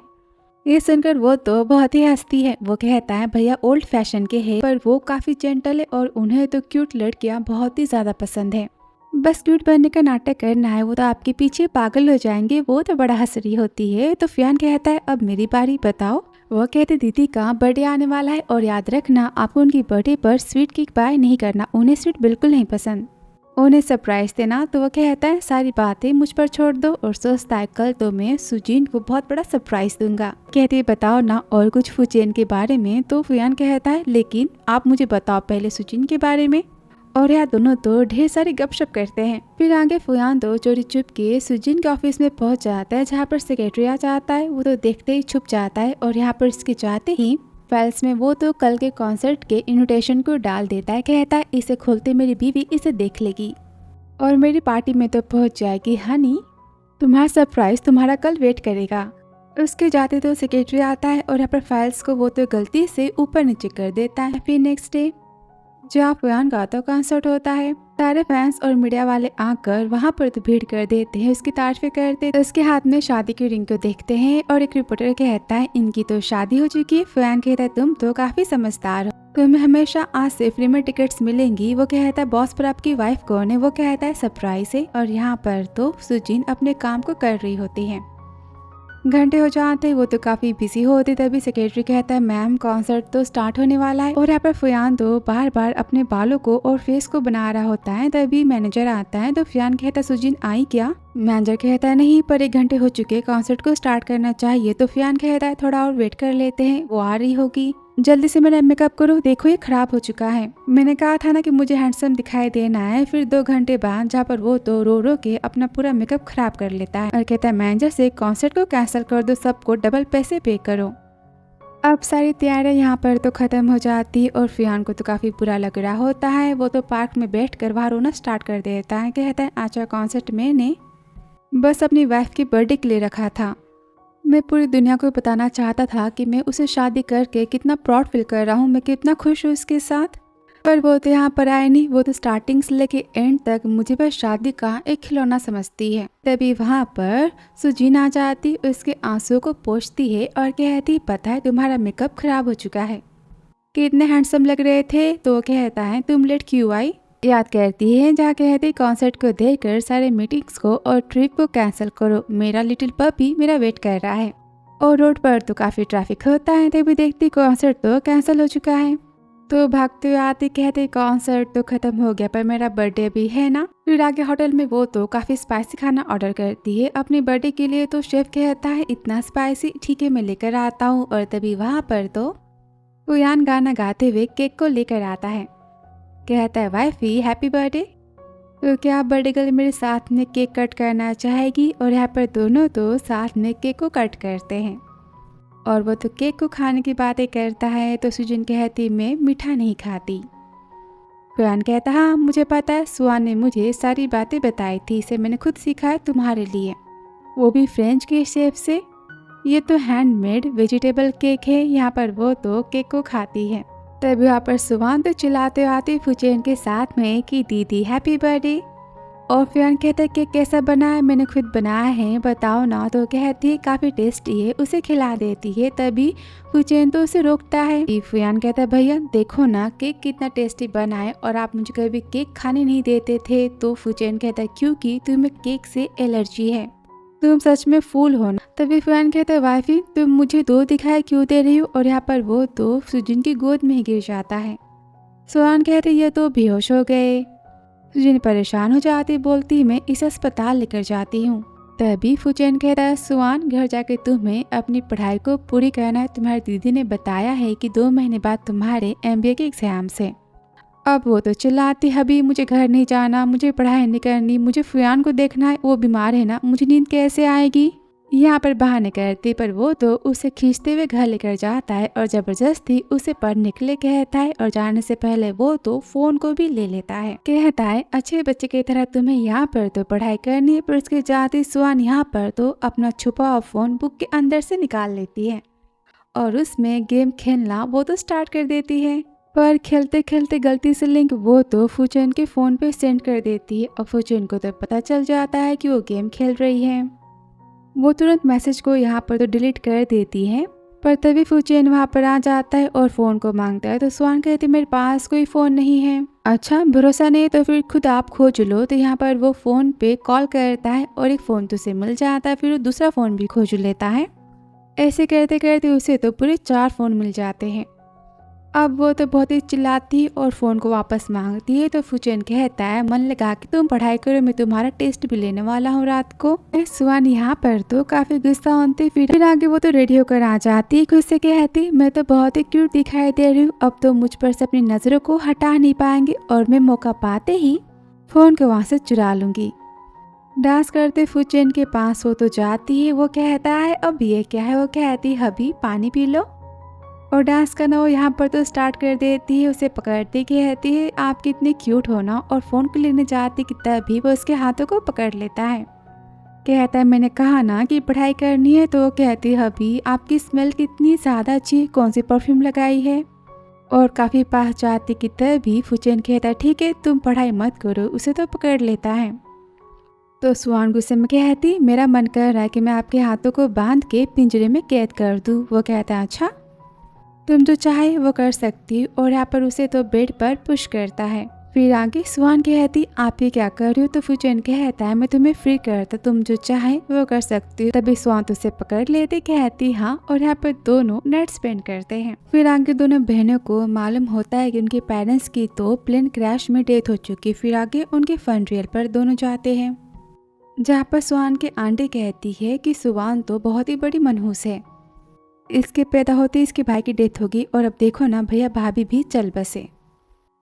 ये सुनकर वो तो बहुत ही हंसती है। वो कहता है भैया ओल्ड फैशन के हैं पर वो काफी जेंटल है और उन्हें तो क्यूट लड़कियां बहुत ही ज्यादा पसंद है, बस क्यूट बनने का नाटक करना है, वो तो आपके पीछे पागल हो जाएंगे। वो तो बड़ा हंस रही होती है। तो फ्यान कहता है अब मेरी बारी बताओ। वो कहते दीदी का बर्थडे आने वाला है और याद रखना आपको उनकी बर्थडे पर स्वीट केक बाय नहीं करना, उन्हें स्वीट बिल्कुल नहीं पसंद, उन्हें सरप्राइज देना। तो वो कहता है सारी बातें मुझ पर छोड़ दो और सोचता है कल तो मैं सुजीन को बहुत बड़ा सरप्राइज दूंगा। कहती है बताओ ना और कुछ फुचेन के बारे में। तो फुयान कहता है लेकिन आप मुझे बताओ पहले सुजीन के बारे में। और यहाँ दोनों तो ढेर सारी गपशप करते हैं। फिर आगे फुयान तो चोरी छुप के सुजिन के ऑफिस में पहुंच जाता है जहाँ पर सेक्रेटरी आ जाता है। वो तो देखते ही छुप जाता है और यहाँ पर इसके जाते ही फाइल्स में वो तो कल के कॉन्सर्ट के इनविटेशन को डाल देता है। कहता है इसे खोलते मेरी बीवी इसे देख लेगी और मेरी पार्टी में तो पहुंच जाएगी। हनी तुम्हारा सरप्राइज तुम्हारा कल वेट करेगा। उसके जाते तो सेक्रेटरी आता है और यहाँ पर फाइल्स को वो तो गलती से ऊपर नीचे कर देता है। फिर नेक्स्ट डे जहाँ फुयान का तो कॉन्सर्ट होता है, सारे फैंस और मीडिया वाले आकर वहाँ पर तो भीड़ कर देते हैं, उसकी तारीफें करते हैं। उसके हाथ में शादी की रिंग को देखते हैं और एक रिपोर्टर कहता है इनकी तो शादी हो चुकी है। फुयान कहता है तुम तो काफी समझदार हो, तुम्हें हमेशा आज से फ्री में टिकट्स मिलेंगी। वो कहता है बॉस पर आपकी वाइफ कौन है। वो कहता है सरप्राइज है। और यहाँ पर तो सुजीन अपने काम को कर रही होती है। घंटे हो जाते वो तो काफी बिजी होते, तभी सेक्रेटरी कहता है मैम कॉन्सर्ट तो स्टार्ट होने वाला है। और यहाँ पर फुयान तो बार बार अपने बालों को और फेस को बना रहा होता है। तभी मैनेजर आता है तो फुयान कहता है सुजिन आई क्या? मैनेजर कहता है नहीं, पर 1 घंटे हो चुके, कॉन्सर्ट को स्टार्ट करना चाहिए। तो फुयान कहता है थोड़ा और वेट कर लेते हैं, वो आ रही होगी, जल्दी से मेरा मेकअप करो, देखो ये खराब हो चुका है। मैंने कहा था ना कि मुझे हैंडसम दिखाई देना है। फिर 2 घंटे बाद जहाँ पर वो तो रो रो के अपना पूरा मेकअप खराब कर लेता है और कहता है मैनेजर से कॉन्सर्ट को कैंसिल कर दो, सबको डबल पैसे पे करो। अब सारी तैयारियां यहाँ पर तो खत्म हो जाती और फुयान को तो काफी बुरा लग रहा होता है। वो तो पार्क में बैठ कर वहाँ रोना स्टार्ट कर देता है। कहता है अच्छा कॉन्सर्ट मैंने बस अपनी वाइफ की बर्थडे के लिए रखा था। मैं पूरी दुनिया को बताना चाहता था कि मैं उसे शादी करके कितना प्राउड फील कर रहा हूँ, मैं कितना खुश हूँ उसके साथ। पर वो तो यहाँ पर आए नहीं, वो तो स्टार्टिंग से लेके एंड तक मुझे बस शादी का एक खिलौना समझती है। तभी वहाँ पर सुजीन आ जाती, उसके आंसुओं को पोंछती है और कहती पता है तुम्हारा मेकअप खराब हो चुका है, कितने हैंडसम लग रहे थे। तो कहता है तुम लेट क्यों आई? याद करती है जहाँ कहती कॉन्सर्ट को देखकर सारे मीटिंग्स को और ट्रिप को कैंसिल करो, मेरा लिटिल पपी मेरा वेट कर रहा है। और रोड पर तो काफी ट्रैफिक होता है, तभी देखती कॉन्सर्ट तो कैंसिल हो चुका है। तो भागते हुए आती कहते कॉन्सर्ट तो खत्म हो गया पर मेरा बर्थडे भी है ना। फिर आगे होटल में वो तो काफी स्पाइसी खाना ऑर्डर करती है अपनी बर्थडे के लिए। तो शेफ कहता है इतना स्पाइसी, ठीक है मैं लेकर आता हूँ। और तभी वहाँ पर तो फुयान गाना गाते हुए केक को लेकर आता है। कहता है वाइफी हैप्पी बर्थडे, तो क्या आप बर्थडे गर्ल मेरे साथ में केक कट करना चाहेगी? और यहाँ पर दोनों तो साथ में केक को कट करते हैं और वो तो केक को खाने की बातें करता है। तो सुजिन कहती मैं मीठा नहीं खाती। फुयान कहता हाँ मुझे पता है, सुआन ने मुझे सारी बातें बताई थी, इसे मैंने खुद सीखा है तुम्हारे लिए, वो भी फ्रेंच के शेफ से। ये तो हैंडमेड वेजिटेबल केक है। यहाँ पर वो तो केक को खाती है। तभी वहाँ पर सुवान तो चिल्लाते आते फुचेन के साथ में कि दीदी हैप्पी बर्थडे। और फुयान कहता है कि कैसा बना है? मैंने खुद बनाया है, बताओ ना। तो कहती है काफ़ी टेस्टी है, उसे खिला देती है। तभी फुचेन तो उसे रोकता है। फुयान कहता है भैया देखो ना केक कितना टेस्टी बना है और आप मुझे कभी केक खाने नहीं देते थे। तो फुचेन कहता है क्योंकि तुम्हें केक से एलर्जी है, तुम सच में फूल हो ना। तभी फुयान कहता है वाइफी तुम मुझे 2 दिखाई क्यों दे रही हो? और यहाँ पर वो तो सुजिन की गोद में ही गिर जाता है। सुआन कहते ये तो बेहोश हो गए। सुजिन परेशान हो जाती, बोलती मैं इस अस्पताल लेकर जाती हूँ। तभी फुचेन कहता है सुआन घर जाके तुम्हें अपनी पढ़ाई को पूरी करना है, तुम्हारी दीदी ने बताया है कि 2 महीने बाद तुम्हारे MBA के एग्जाम से। अब वो तो चिल्लाती हबी मुझे घर नहीं जाना, मुझे पढ़ाई नहीं करनी, मुझे फुयान को देखना है, वो बीमार है ना, मुझे नींद कैसे आएगी। यहाँ पर बहाने करती पर वो तो उसे खींचते हुए घर लेकर जाता है और जबरदस्ती उसे पढ़ने के लिए कहता है। और जाने से पहले वो तो फोन को भी ले लेता है। कहता है अच्छे बच्चे की तरह तुम्हें यहाँ पर तो पढ़ाई करनी है। पर उसके जाते सुआन यहाँ पर तो अपना छुपा हुआ फोन बुक के अंदर से निकाल लेती है और उसमें गेम खेलना वो तो स्टार्ट कर देती है। पर खेलते खेलते गलती से लिंक वो तो फुचेन के फोन पे सेंड कर देती है और फुचेन को तो पता चल जाता है कि वो गेम खेल रही है। वो तुरंत मैसेज को यहाँ पर तो डिलीट कर देती है। पर तभी फुचेन वहाँ पर आ जाता है और फोन को मांगता है। तो सुआन कहती मेरे पास कोई फोन नहीं है। अच्छा भरोसा नहीं तो फिर खुद आप खोज लो। तो यहाँ पर वो फोन पे कॉल करता है और एक फोन तो उसे मिल जाता है, फिर वो दूसरा फोन भी खोज लेता है। ऐसे करते करते उसे तो पूरे 4 फोन मिल जाते हैं। अब वो तो बहुत ही चिल्लाती और फोन को वापस मांगती है। तो फुचेन कहता है मन लगा के तुम पढ़ाई करो, मैं तुम्हारा टेस्ट भी लेने वाला हूँ रात को। सुआन यहाँ पर तो काफी गुस्सा होती, फिर आगे वो तो रेडी होकर आ जाती, खुद से कहती मैं तो बहुत ही क्यूट दिखाई दे रही हूँ, अब तो मुझ पर से अपनी नजरों को हटा नहीं पाएंगे और मैं मौका पाते ही फोन को वहाँ से चुरा लूंगी। डांस करते फुचेन के पास वो तो जाती है। वो कहता है अब ये क्या है? वो कहती हबी पानी पी लो। और डांस करना वो यहाँ पर तो स्टार्ट कर देती है। उसे पकड़ती कहती है आप कितने क्यूट हो ना। और फोन को लेने जाती कि तभी वो उसके हाथों को पकड़ लेता है। कहता है मैंने कहा ना कि पढ़ाई करनी है। तो कहती हबी आपकी स्मेल कितनी ज़्यादा अच्छी, कौन सी परफ्यूम लगाई है? और काफ़ी पास जाती कि तभी फुचेन कहता है ठीक है तुम पढ़ाई मत करो। उसे तो पकड़ लेता है। तो सुआन गुस्से में कहती मेरा मन कर रहा है कि मैं आपके हाथों को बांध के पिंजरे में कैद कर दूँ। वो कहता है अच्छा तुम जो चाहे वो कर सकती। और यहाँ पर उसे तो बेड पर पुश करता है। फिर आगे सुहान कहती आप ये क्या कर रही हो, तो फुचेन कहता है मैं तुम्हें फ्री करता, तुम जो चाहे वो कर सकती हो। तभी सुहान उसे पकड़ लेती, कहती हाँ, और यहाँ पर दोनों नाइट स्पेंड करते हैं। फिर आगे दोनों बहनों को मालूम होता है कि उनके पेरेंट्स की तो प्लेन क्रैश में डेथ हो चुकी। फिर आगे उनके फनरेल पर दोनों जाते हैं, जहाँ पर सुहान की आंटी कहती है कि सुहान तो बहुत ही बड़ी मनहूस है, इसके पैदा होते इसके भाई की डेथ होगी और अब देखो ना भैया भाभी भी चल बसे।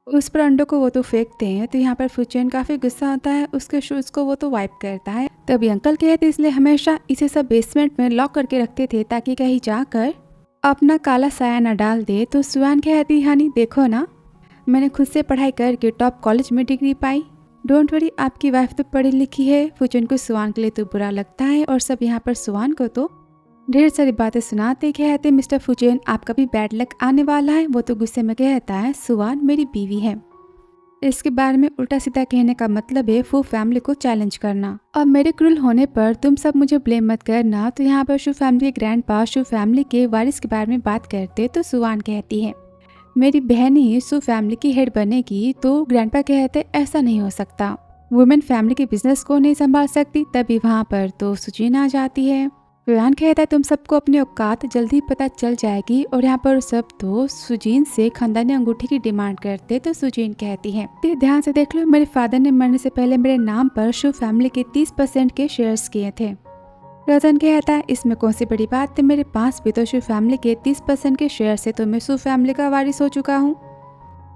उस पर अंडों को वो तो फेंकते हैं, तो यहाँ पर फुचेन काफी गुस्सा होता है, उसके शूज को वो तो वाइप करता है। तभी अंकल कहते इसलिए हमेशा इसे सब बेसमेंट में लॉक करके रखते थे ताकि कहीं जाकर अपना काला साया न डाल दे। तो सुहान कहती हनी देखो ना, मैंने खुद से पढ़ाई करके टॉप कॉलेज में डिग्री पाई, डोंट वरी आपकी वाइफ तो पढ़ी लिखी है। फुचेन को सुहान के लिए तो बुरा लगता है और सब यहाँ पर सुहान को तो ढेर सारी बातें सुनाते, कहते मिस्टर फुचेन आपका भी बैड लक आने वाला है। वो तो गुस्से में कहता है सुहान मेरी बीवी है, इसके बारे में उल्टा सीधा कहने का मतलब है फू फैमिली को चैलेंज करना। अब मेरे क्रूल होने पर तुम सब मुझे ब्लेम मत करना। तो यहाँ पर शू फैमिली के ग्रैंड पा शू फैमिली के वारिस के बारे में बात करते, तो सुहान कहती है मेरी बहन ही शू फैमिली की हेड बनेगी। तो ग्रैंड पा कहते ऐसा नहीं हो सकता, वुमेन फैमिली के बिजनेस को नहीं संभाल सकती। तभी वहाँ पर तो सुजीन आ जाती है। फुयान कहता है तुम सबको अपनी औकात जल्दी पता चल जाएगी, और यहाँ पर सब तो सुजीन से खानदानी अंगूठी की डिमांड करते। तो सुजीन कहती है ध्यान से देख लो, मेरे फादर ने मरने से पहले मेरे नाम पर शू फैमिली के 30% के शेयर्स किए थे। रतन कहता है इसमें कौन सी बड़ी बात है, मेरे पास भी तो शू फैमिली के 30% के शेयर से तो मैं शू फैमिली का वारिस हो चुका हूँ।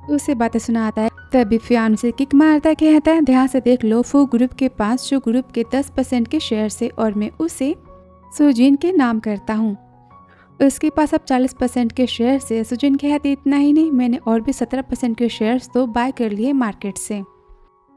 उसे बातें सुनाता है। तभी फुयान उसे किक मारता है, कहता है ध्यान से देख लो, फू ग्रुप के पास शू ग्रुप के 10% के शेयर से और मैं उसे सुजीन के नाम करता हूँ। उसके पास अब 40% के शेयर से। सुजीन कहती इतना ही नहीं, मैंने और भी 17% के शेयर्स तो बाय कर लिए मार्केट से।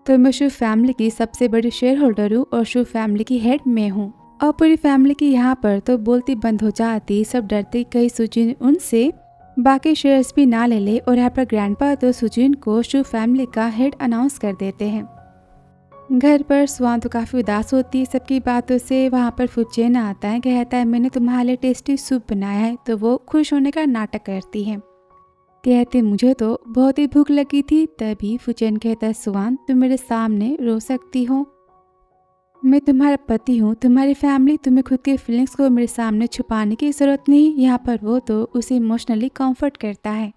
तो मैं शू फैमिली की सबसे बड़ी शेयर होल्डर हूँ और शू फैमिली की हेड मैं हूँ। और पूरी फैमिली की यहाँ पर तो बोलती बंद हो जाती, सब डरते कहीं सुजीन उनसे बाकी शेयर्स भी ना ले ले। और यहाँ पर ग्रैंडपा तो सुजीन को शू फैमिली का हेड अनाउंस कर देते हैं। घर पर सुहान तो काफ़ी उदास होती है सबकी बातों से। वहाँ पर फुचेन आता है, कहता है मैंने तुम्हारे लिए टेस्टी सूप बनाया है। तो वो खुश होने का नाटक करती है, कहते मुझे तो बहुत ही भूख लगी थी। तभी फुचेन कहता है सुहान तुम मेरे सामने रो सकती हो, मैं तुम्हारा पति हूँ, तुम्हारी फैमिली, तुम्हें खुद की फीलिंग्स को मेरे सामने छुपाने की ज़रूरत नहीं। यहाँ पर वो तो उसे इमोशनली कंफर्ट करता है।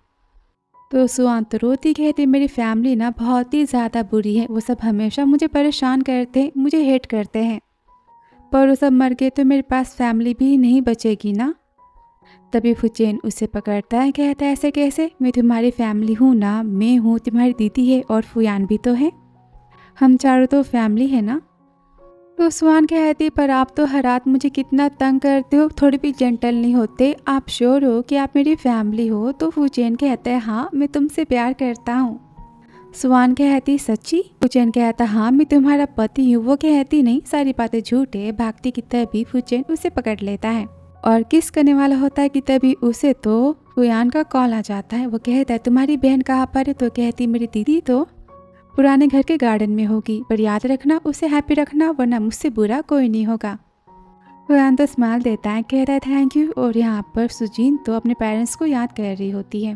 तो सुहान तो रोती कहती मेरी फैमिली ना बहुत ही ज़्यादा बुरी है, वो सब हमेशा मुझे परेशान करते हैं, मुझे हेट करते हैं, पर वो सब मर गए तो मेरे पास फैमिली भी नहीं बचेगी ना। तभी फुचेन उसे पकड़ता है, कहता है ऐसे कैसे, मैं तुम्हारी फैमिली हूँ ना, मैं हूँ, तुम्हारी दीदी है और फुयान भी तो है, हम चारों तो फैमिली है ना। तो सुहान कहती पर आप तो हर रात मुझे कितना तंग करते हो, थोड़ी भी जेंटल नहीं होते, आप श्योर हो कि आप मेरी फैमिली हो। तो फुचेन कहता है हाँ मैं तुमसे प्यार करता हूँ। सुहान कहती सच्ची। फुचेन कहता हाँ मैं तुम्हारा पति हूँ। वो कहती नहीं सारी बातें झूठ है। भागती की तभी फुचेन उसे पकड़ लेता है और किस करने वाला होता है कि तभी उसे तो फुयान का कॉल आ जाता है। वो कहता है तुम्हारी बहन कहाँ पर है। तो कहती मेरी दीदी तो पुराने घर के गार्डन में होगी, पर याद रखना उसे हैप्पी रखना वरना मुझसे बुरा कोई नहीं होगा। फुयान तो स्माइल देता है, कहता है थैंक यू। और यहाँ पर सुजीन तो अपने पेरेंट्स को याद कर रही होती है,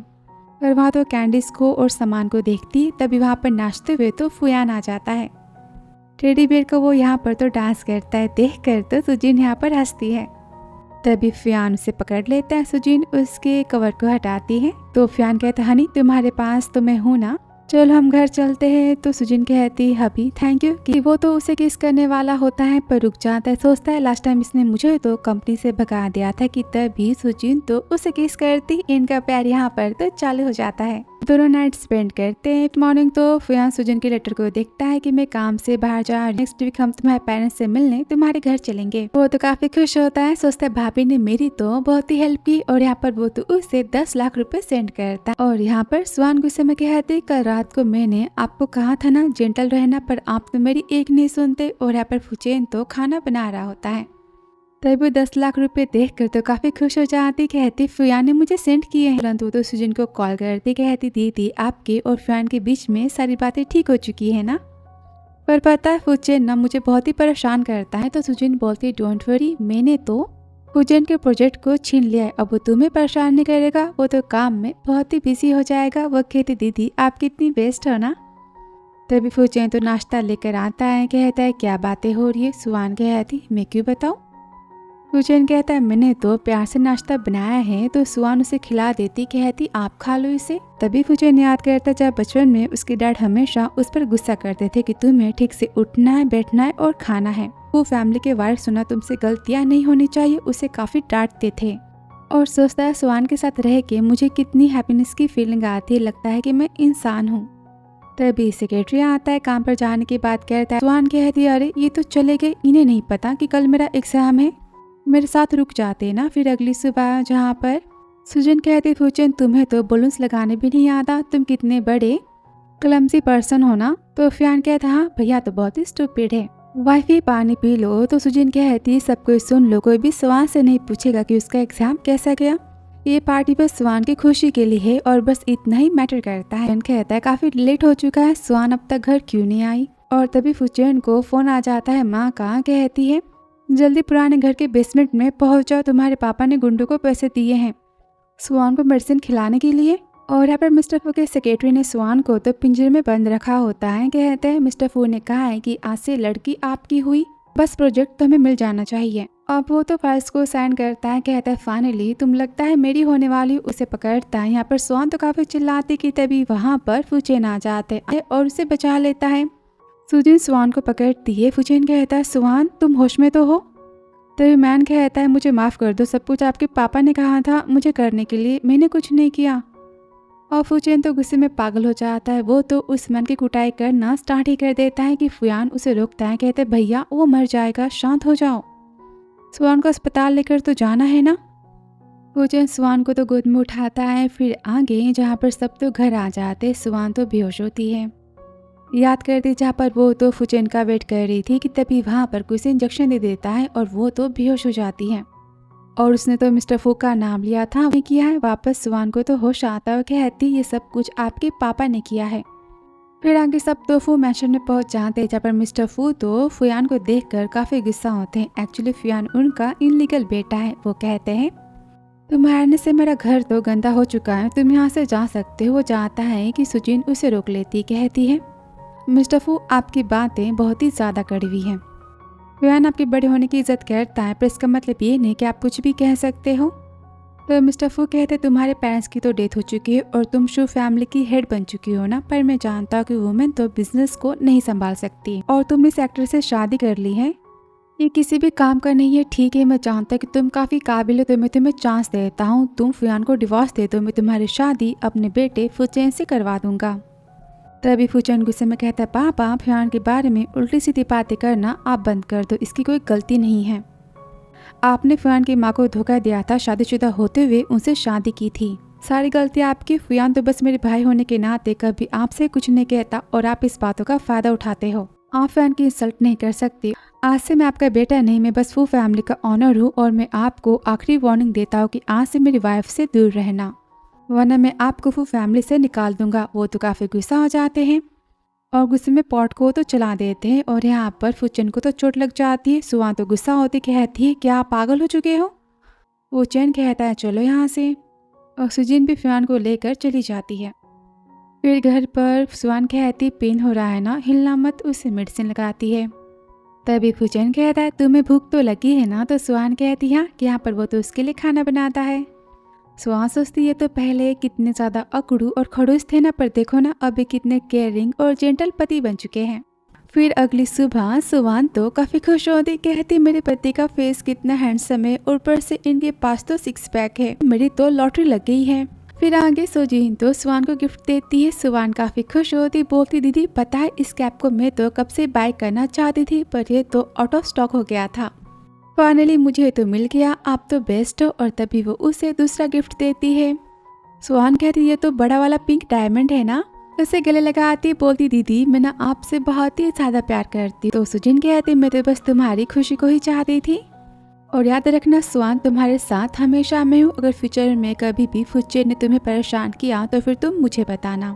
पर वहाँ तो कैंडीज को और सामान को देखती। तभी वहाँ पर नाचते हुए तो फुयान आ जाता है, टेडी बेयर को वो यहाँ पर तो डांस करता है देख कर तो सुजीन यहाँ पर हंसती है। तभी फुयान उसे पकड़ लेता है, सुजीन उसके कवर को हटाती है। तो फुयान कहता है हनी तुम्हारे पास तो मैं हूँ ना, चलो हम घर चलते हैं। तो सुजीन कहती हबी थैंक यू। कि वो तो उसे किस करने वाला होता है पर रुक जाता है, सोचता है लास्ट टाइम इसने मुझे तो कंपनी से भगा दिया था। कि तभी सुजीन तो उसे किस करती, इनका प्यार यहाँ पर तो चालू हो जाता है। दोनों नाइट स्पेंड करते हैं। मॉर्निंग तो फुयान सुजीन के लेटर को देखता है कि मैं काम से बाहर जा रहा हूं, नेक्स्ट वीक हम तुम्हारे पेरेंट्स से मिलने तुम्हारे घर चलेंगे। वो तो काफी खुश होता है, सोचता है भाभी ने मेरी तो बहुत ही हेल्प की। और यहाँ पर वो तो उसे 10 लाख रुपए सेंड करता है। और यहाँ पर सुहान गुस्से में कहते कल रात को मैंने आपको कहा था ना जेंटल रहना, पर आप तो मेरी एक नहीं सुनते। और यहाँ पर फुचेन तो खाना बना रहा होता है। तभी वो 10 लाख रुपए देखकर तो काफी खुश हो जाती, कहती फुयान ने मुझे सेंड किए हैं। परंतु तो सुजीन को कॉल करती, कहती दीदी आपके और फुयान के बीच में सारी बातें ठीक हो चुकी है ना। पर पता है फुचेन ना मुझे बहुत ही परेशान करता है। तो सुजीन बोलती डोंट वरी, मैंने तो फुचेन के प्रोजेक्ट को छीन लिया है, अब वो तुम्हें परेशान नहीं करेगा, वो तो काम में बहुत ही बिजी हो जाएगा। वो कहती दीदी आप कितनी बेस्ट हो ना। तभी फूचेन तो नाश्ता लेकर आता है। कहता है क्या बातें हो रही है। सुहान कहती मैं क्यों बताऊँ। फूचेन कहता है मैंने तो प्यार से नाश्ता बनाया है, तो सुहान उसे खिला देती। कहती आप खा लो इसे। तभी फूचेन याद करता जब बचपन में उसके डैड हमेशा उस पर गुस्सा करते थे कि तुम्हें ठीक से उठना है, बैठना है और खाना है। वो फैमिली के बारे सुना तुमसे गलतियाँ नहीं होनी चाहिए, उसे काफी डांटते थे। और सोचता है सुहान के साथ रह के मुझे कितनी हैप्पीनेस की फीलिंग आती है, लगता है कि मैं इंसान हूँ। तभी सेक्रेटरी आता है। काम पर जाने के बाद कहता है सुहान कहती है अरे ये तो चले गए, इन्हें नहीं पता कि कल मेरा एग्जाम है, मेरे साथ रुक जाते ना। फिर अगली सुबह जहाँ पर सुजन कहती फूचेन तुम्हें तो बलून्स लगाने भी नहीं आता, तुम कितने बड़े क्लमसी पर्सन हो ना। तो फियान कहता हाँ भैया तो बहुत ही स्टूपिड है, वाइफी पानी पी लो। तो सुजन कहती सब कोई सुन लो, कोई भी सुहान से नहीं पूछेगा कि उसका एग्जाम कैसा गया, ये पार्टी बस सुहान की खुशी के लिए है और बस इतना ही मैटर करता है। कहता है काफी लेट हो चुका है, सुहान अब तक घर क्यों नहीं आई। और तभी फूचेन को फोन आ जाता है माँ का। कहती है जल्दी पुराने घर के बेसमेंट में पहुंच जाओ, तुम्हारे पापा ने गुंडों को पैसे दिए हैं सुहान को मेडिसिन खिलाने के लिए। और यहाँ पर मिस्टर फू के सेक्रेटरी ने सुहान को तो पिंजरे में बंद रखा होता है। कहते हैं मिस्टर फू ने कहा है कि आज से लड़की आपकी हुई, बस प्रोजेक्ट तो हमें मिल जाना चाहिए। अब वो तो फाइल्स को साइन करता है। कहता है फाइनली तुम लगता है मेरी होने वाली। उसे पकड़ता है। यहाँ पर सुहान तो काफी चिल्लाती कि तभी वहाँ पर फूचेन आ जाते हैं और उसे बचा लेता है। सुजन सुहान को पकड़ती है। फूचेन कहता है सुहान तुम होश में तो हो। तभी मैन कहता है मुझे माफ कर दो, सब कुछ आपके पापा ने कहा था मुझे करने के लिए, मैंने कुछ नहीं किया। और फूचेन तो गुस्से में पागल हो जाता है। वो तो उस मन की कुटाई करना स्टार्ट ही कर देता है कि फुयान उसे रोकता है। कहते भैया वो मर जाएगा, शांत हो जाओ, सुहान को अस्पताल लेकर तो जाना है ना। फूचेन सुहान को तो गोद में उठाता है। फिर आगे जहाँ पर सब तो घर आ जाते, सुहान तो बेहोश होती है। याद करती जहाँ पर वो तो फूचेन का वेट कर रही थी कि तभी वहाँ पर कुछ इंजेक्शन दे देता है और वो तो बेहोश हो जाती है। और उसने तो मिस्टर फू का नाम लिया था, वो किया है। वापस सुहान को तो होश आता है। कहती ये सब कुछ आपके पापा ने किया है। फिर आगे सब तो फू मैंशन में पहुंच जाते हैं जहाँ पर मिस्टर फू तो फुयान को देखकर काफी गुस्सा होते हैं। एक्चुअली फुयान उनका इनलीगल बेटा है। वो कहते हैं तुम्हारे से मेरा घर तो गंदा हो चुका है, तुम यहाँ से जा सकते हो। वो चाहता है कि सुजिन उसे रोक लेती। कहती है मिस्टर फू आपकी बातें बहुत ही ज्यादा कड़वी हैं। फुयान आपके बड़े होने की इज्जत करता है, पर इसका मतलब ये नहीं कि आप कुछ भी कह सकते हो। तो मिस्टर फू कहते तुम्हारे पेरेंट्स की तो डेथ हो चुकी है और तुम शू फैमिली की हेड बन चुकी हो ना, पर मैं जानता हूँ कि वुमेन तो बिजनेस को नहीं संभाल सकती और तुमने इस एक्टर से शादी कर ली है, ये किसी भी काम का नहीं है। ठीक है मैं जानता हूँ कि तुम काफी काबिल हो, तो मैं तुम्हें चांस देता हूँ, तुम फुयान को डिवोर्स दे दो, मैं तुम्हारी शादी अपने बेटे फूचेन से करवा दूंगा। तभी फूचेन गुस्से में कहता है पापा फुयान के बारे में उल्टी सीधी बातें करना आप बंद कर दो, इसकी कोई गलती नहीं है। आपने फुयान की माँ को धोखा दिया था, शादीशुदा होते हुए उनसे शादी की थी, सारी गलती आपकी। फुयान तो बस मेरे भाई होने के नाते कभी आपसे कुछ नहीं कहता और आप इस बातों का फायदा उठाते हो। आप फुयान की इंसल्ट नहीं कर सकती। आज से मैं आपका बेटा नहीं, मैं बस फू फैमिली का ऑनर हूँ और मैं आपको आखिरी वार्निंग देता हूँ कि आज से मेरी वाइफ से दूर रहना, वरना मैं आपको फू फैमिली से निकाल दूंगा। वो तो काफी गुस्सा हो जाते हैं और गुस्से में पॉट को तो चला देते हैं और यहाँ पर फूचेन को तो चोट लग जाती है। सुहान तो गुस्सा होती कहती है क्या आप पागल हो चुके हो। फूचेन कहता है चलो यहाँ से, और सुजिन भी फुयान को लेकर चली जाती है। फिर घर पर सुहान कहती पेन हो रहा है ना, हिलना मत, उसे मेडिसिन लगाती है। तभी फूचेन कहता है तुम्हें भूख तो लगी है ना। तो सुहान कहती है कि यहाँ पर वो तो उसके लिए खाना बनाता है। सुहान सोचती है तो पहले कितने ज्यादा अकड़ू और खड़ूस थे ना, पर देखो ना अभी कितने केयरिंग और जेंटल पति बन चुके हैं। फिर अगली सुबह सुहान तो काफी खुश होती, कहती मेरे पति का फेस कितना हैंडसम है और ऊपर से इनके पास तो 6 पैक है, मेरी तो लॉटरी लग गई है। फिर आगे सुजिन तो सुहान को गिफ्ट देती है। सुहान काफी खुश होती, बोलती दीदी पता है इस कैप को मैं तो कब से बाय करना चाहती थी, पर ये तो आउट ऑफ स्टॉक हो गया था, फाइनली मुझे तो मिल गया, आप तो बेस्ट हो। और तभी वो उसे दूसरा गिफ्ट देती है। सुहान कहती ये तो बड़ा वाला पिंक डायमंड है ना, उसे गले लगाती, बोलती दीदी मैं ना आपसे बहुत ही ज्यादा प्यार करती। तो सुजिन कहती मैं तो बस तुम्हारी खुशी को ही चाहती थी, और याद रखना सुहान तुम्हारे साथ हमेशा मैं हूँ, अगर फ्यूचर में कभी भी फूचेन ने तुम्हें परेशान किया तो फिर तुम मुझे बताना,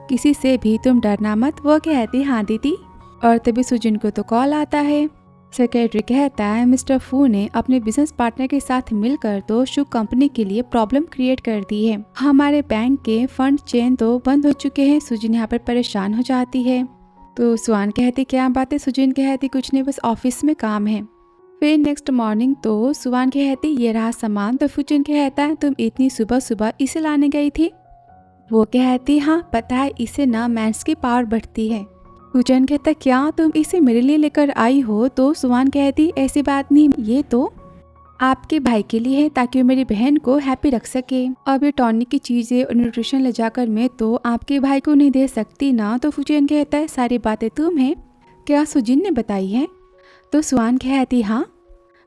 किसी से भी तुम डरना मत। वो कहती हाँ दीदी। और तभी सुजिन को तो कॉल आता है। सेक्रेटरी कहता है मिस्टर फू ने अपने बिजनेस पार्टनर के साथ मिलकर तो शू कंपनी के लिए प्रॉब्लम क्रिएट कर दी है, हमारे बैंक के फंड चेन तो बंद हो चुके हैं। सुजिन यहाँ पर परेशान हो जाती है। तो सुहान कहती क्या बात है, सुजीन कहती कुछ नहीं, बस ऑफिस में काम है। फिर नेक्स्ट मॉर्निंग तो सुहान कहती ये रहा सामान। तो सुजीन कहता है तुम इतनी सुबह सुबह इसे लाने गई थी? वो कहती हाँ पता है, इसे ना मैथ्स की पावर बढ़ती है। सुजैन कहता क्या तुम इसे मेरे लिए लेकर आई हो? तो सुहान कहती ऐसी बात नहीं, ये तो आपके भाई के लिए है ताकि वो मेरी बहन को हैप्पी रख सके। अब ये टॉनिक की चीज़ें और न्यूट्रिशन ले जाकर मैं तो आपके भाई को नहीं दे सकती ना। तो सुजैन कहता है सारी बातें तुम्हें क्या सुजीन ने बताई है? तो सुहान कहती हाँ,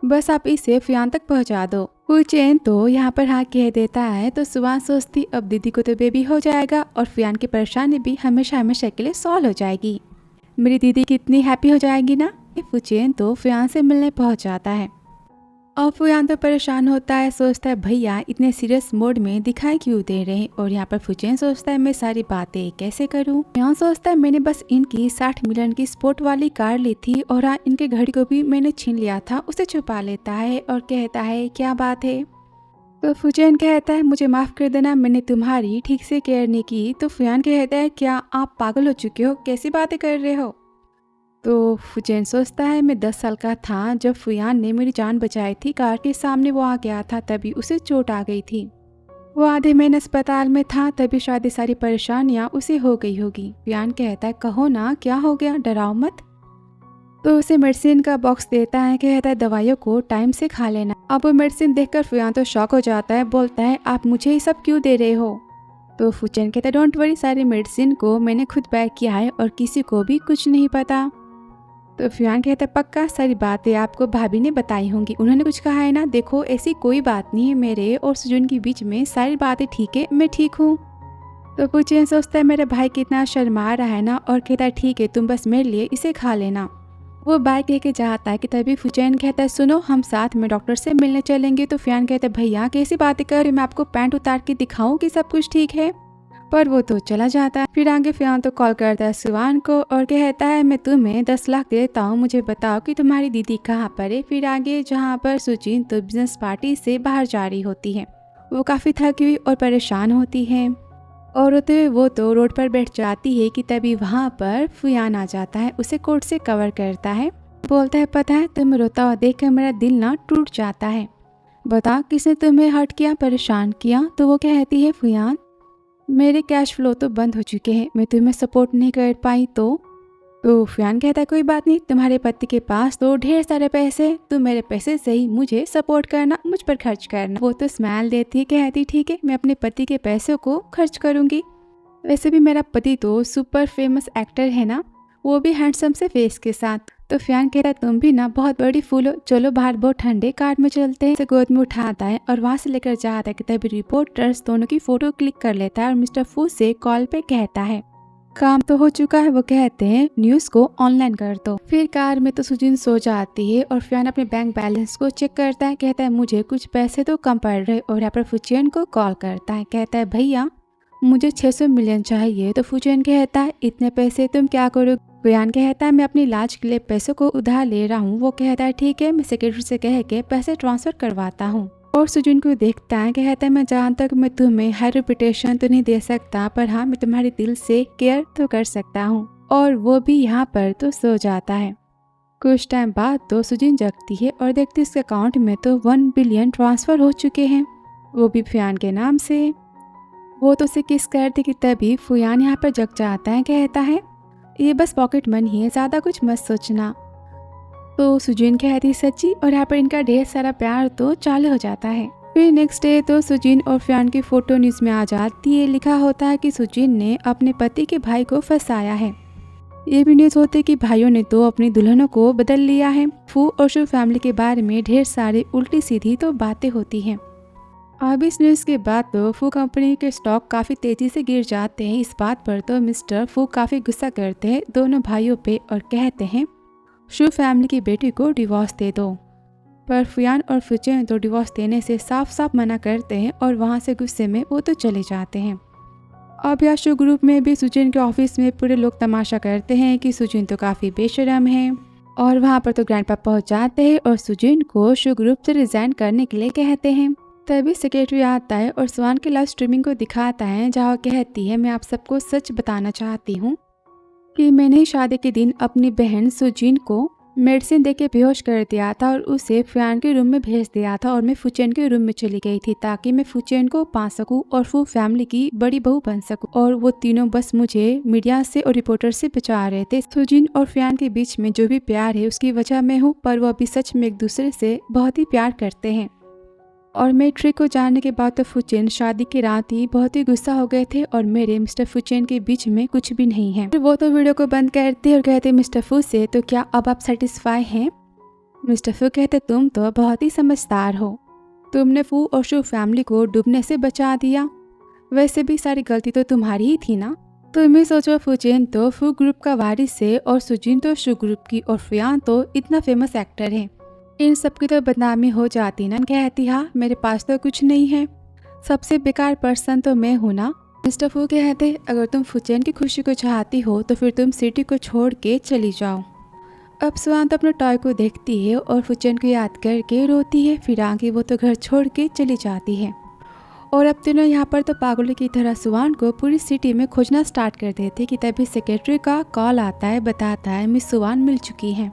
बस आप इसे फियान तक पहुंचा दो। सुजैन तो यहाँ पर हाँ कह देता है। तो सुहान सोचती अब दीदी को तो बेबी हो जाएगा और फियान की परेशानी भी हमेशा हमेशा के लिए सॉल्व हो जाएगी, मेरी दीदी कितनी हैप्पी हो जाएगी ना। फुचैन तो फियान से मिलने पहुंच जाता है और फियान तो परेशान होता है, सोचता है भैया इतने सीरियस मोड में दिखाई क्यों दे रहे हैं। और यहाँ पर फुचैन सोचता है मैं सारी बातें कैसे करूँ। फियान सोचता है मैंने बस इनकी 60 मिलियन की स्पोर्ट वाली कार ली थी और हाँ इनके घड़ी को भी मैंने छीन लिया था। उसे छुपा लेता है और कहता है क्या बात है। तो फुचैन कहता है मुझे माफ़ कर देना, मैंने तुम्हारी ठीक से केयर नहीं की। तो फियान कहता है क्या आप पागल हो चुके हो, कैसी बातें कर रहे हो। तो फुचैन सोचता है मैं 10 साल का था जब फुयान ने मेरी जान बचाई थी, कार के सामने वो आ गया था तभी उसे चोट आ गई थी। वो आधे महीने अस्पताल में था तभी शायद ये सारी परेशानियाँ उसे हो गई होगी। फुयान कहता है कहो ना क्या हो गया, डराओ मत। तो उसे मेडिसिन का बॉक्स देता है, कहता है दवाइयों को टाइम से खा लेना। अब वो मेडिसिन देखकर फुयान तो शॉक हो जाता है, बोलता है आप मुझे ये सब क्यों दे रहे हो। तो फुचैन कहता है डोंट वरी, सारी मेडिसिन को मैंने खुद पैक किया है और किसी को भी कुछ नहीं पता। तो फियान कहता है पक्का, सारी बातें आपको भाभी ने बताई होंगी, उन्होंने कुछ कहा है ना। देखो ऐसी कोई बात नहीं है, मेरे और सुजन के बीच में सारी बातें ठीक है, मैं ठीक हूँ। तो फुचैन सोचता है मेरा भाई कितना शर्मा रहा है ना और कहता है ठीक है तुम बस मेरे लिए इसे खा लेना। वो बाइक लेके जाता है कि तभी फुचैन कहता है सुनो हम साथ में डॉक्टर से मिलने चलेंगे। तो फियान कहता है भैया कैसी बातें कर रहे, मैं आपको पैंट उतार के दिखाऊं कि सब कुछ ठीक है। पर वो तो चला जाता है। फिर आगे फियान तो कॉल करता है सुहान को और कहता है मैं तुम्हें 10 लाख देता हूँ, मुझे बताओ कि तुम्हारी दीदी कहाँ पर है। फिर आगे जहाँ पर सुजीन तो बिजनेस पार्टी से बाहर जा रही होती है, वो काफ़ी थकी हुई और परेशान होती है और होते हुए वो तो रोड पर बैठ जाती है कि तभी वहाँ पर फियान आ जाता है, उसे कोट से कवर करता है, बोलता है पता है तुम रोता हुआ देख कर मेरा दिल ना टूट जाता है, बता किसने तुम्हें हर्ट किया, परेशान किया। तो वो कहती है फियान मेरे कैश फ्लो तो बंद हो चुके हैं, मैं तुम्हें सपोर्ट नहीं कर पाई। तो फियान कहता है कोई बात नहीं, तुम्हारे पति के पास तो ढेर सारे पैसे, तुम मेरे पैसे से ही मुझे सपोर्ट करना, मुझ पर खर्च करना। वो तो स्माइल देती है, कहती ठीक है मैं अपने पति के पैसों को खर्च करूंगी। वैसे भी मेरा पति तो सुपर फेमस एक्टर है ना, वो भी हैंडसम से फेस के साथ। तो फियान कहता है तुम भी ना बहुत बड़ी फूल हो, चलो बाहर बहुत ठंडे कार में चलते हैं। उसे गोद में उठाता है और वहां से लेकर जाता है कि तभी रिपोर्टर्स दोनों की फोटो क्लिक कर लेता है और मिस्टर फू से कॉल पे कहता है काम तो हो चुका है। वो कहते हैं न्यूज को ऑनलाइन कर दो। फिर कार में तो सुजीन सो जाती है और फियान अपने बैंक बैलेंस को चेक करता है, कहता है मुझे कुछ पैसे तो कम पड़ रहे और यहाँ पर फुचैन को कॉल करता है, कहता है भैया मुझे 600 मिलियन चाहिए। तो फुचैन कहता है इतने पैसे तुम क्या करोगे। फियान कहता है मैं अपने इलाज के लिए पैसों को उधार ले रहा हूँ। वो कहता है ठीक है मैं सेक्रेटरी से कह के पैसे ट्रांसफर करवाता हूँ। और सुजीन को देखता है, कहता है मैं जहाँ तक मैं तुम्हें हाई रेपुटेशन तो नहीं दे सकता पर हाँ मैं तुम्हारे दिल से केयर तो कर सकता हूँ। और वो भी यहाँ पर तो सो जाता है। कुछ टाइम बाद तो सुजीन जगती है और देखती है उसके अकाउंट में तो 1 बिलियन ट्रांसफर हो चुके हैं, वो भी फियान के नाम से। वो तो उसे किस करती कि तभी फियान यहाँ पर जग जाता है, कहता है ये बस पॉकेट मनी है, ज़्यादा कुछ मत सोचना। तो सुजीन कहती सच्ची और यहाँ पर इनका ढेर सारा प्यार तो चालू हो जाता है। फिर नेक्स्ट डे तो सुजीन और फियान की फोटो न्यूज़ में आ जाती है, लिखा होता है कि सुजीन ने अपने पति के भाई को फंसाया है। ये भी न्यूज़ होती है कि भाइयों ने तो अपनी दुल्हनों को बदल लिया है। फू और शू फैमिली के बारे में ढेर सारी उल्टी सीधी तो बातें होती हैं। अब इस न्यूज़ के बाद तो फू कंपनी के स्टॉक काफ़ी तेज़ी से गिर जाते हैं। इस बात पर तो मिस्टर फू काफ़ी गुस्सा करते हैं दोनों भाइयों पे और कहते हैं शू फैमिली की बेटी को डिवोर्स दे दो। पर फियान और फुचैन तो डिवोर्स देने से साफ साफ मना करते हैं और वहाँ से गुस्से में वो तो चले जाते हैं। अब यहाँ शू ग्रुप में भी सुजीन के ऑफिस में पूरे लोग तमाशा करते हैं कि सुजीन तो काफ़ी बेशरम है और वहाँ पर तो ग्रैंडपा पहुँच जाते हैं और सुजीन को शू ग्रुप से रिजाइन करने के लिए कहते हैं। तभी सेक्रेटरी आता है और सुहान की लाइव स्ट्रीमिंग को दिखाता है जहाँ कहती है मैं आप सबको सच बताना चाहती हूँ कि मैंने शादी के दिन अपनी बहन सुजीन को मेडिसिन देके बेहोश कर दिया था और उसे फुयान के रूम में भेज दिया था और मैं फुचेन के रूम में चली गई थी ताकि मैं फुचेन को पा सकूं और फू फैमिली की बड़ी बहू बन सकूं। और वो तीनों बस मुझे मीडिया से और रिपोर्टर से बचा रहे थे। सुजीन और फुयान के बीच में जो भी प्यार है उसकी वजह मैं हूँ, पर वो अभी सच में एक दूसरे से बहुत ही प्यार करते हैं। और मैं ट्रिक को जानने के बाद तो फुचेन शादी की रात ही बहुत ही गुस्सा हो गए थे और मेरे मिस्टर फुचेन के बीच में कुछ भी नहीं है। वो तो वीडियो को बंद करते और कहते मिस्टर फू से, तो क्या अब आप सेटिस्फाई हैं? मिस्टर फू कहते तुम तो बहुत ही समझदार हो, तुमने फू और शू फैमिली को डूबने से बचा दिया। वैसे भी सारी गलती तो तुम्हारी ही थी ना। तुम ही सोचो, फुचेन तो फू ग्रुप का वारिस है और सुजीन तो शू ग्रुप की और फुयान तो इतना फेमस एक्टर है। इन सब की तो बदनामी हो जाती ना। कहती हाँ मेरे पास तो कुछ नहीं है, सबसे बेकार पर्सन तो मैं हूँ ना। मिस्टर फू कहते अगर तुम फुचेन की खुशी को चाहती हो तो फिर तुम सिटी को छोड़ के चली जाओ। अब सुआन तो अपने टॉय को देखती है और फुचेन को याद करके रोती है। फिर आगे वो तो घर छोड़ के चली जाती है और अब तीनों यहाँ पर तो पागलों की तरह सुआन को पूरी सिटी में खोजना स्टार्ट कर देते कि तभी सेक्रेटरी का कॉल आता है, बताता है मिस सुआन मिल चुकी है।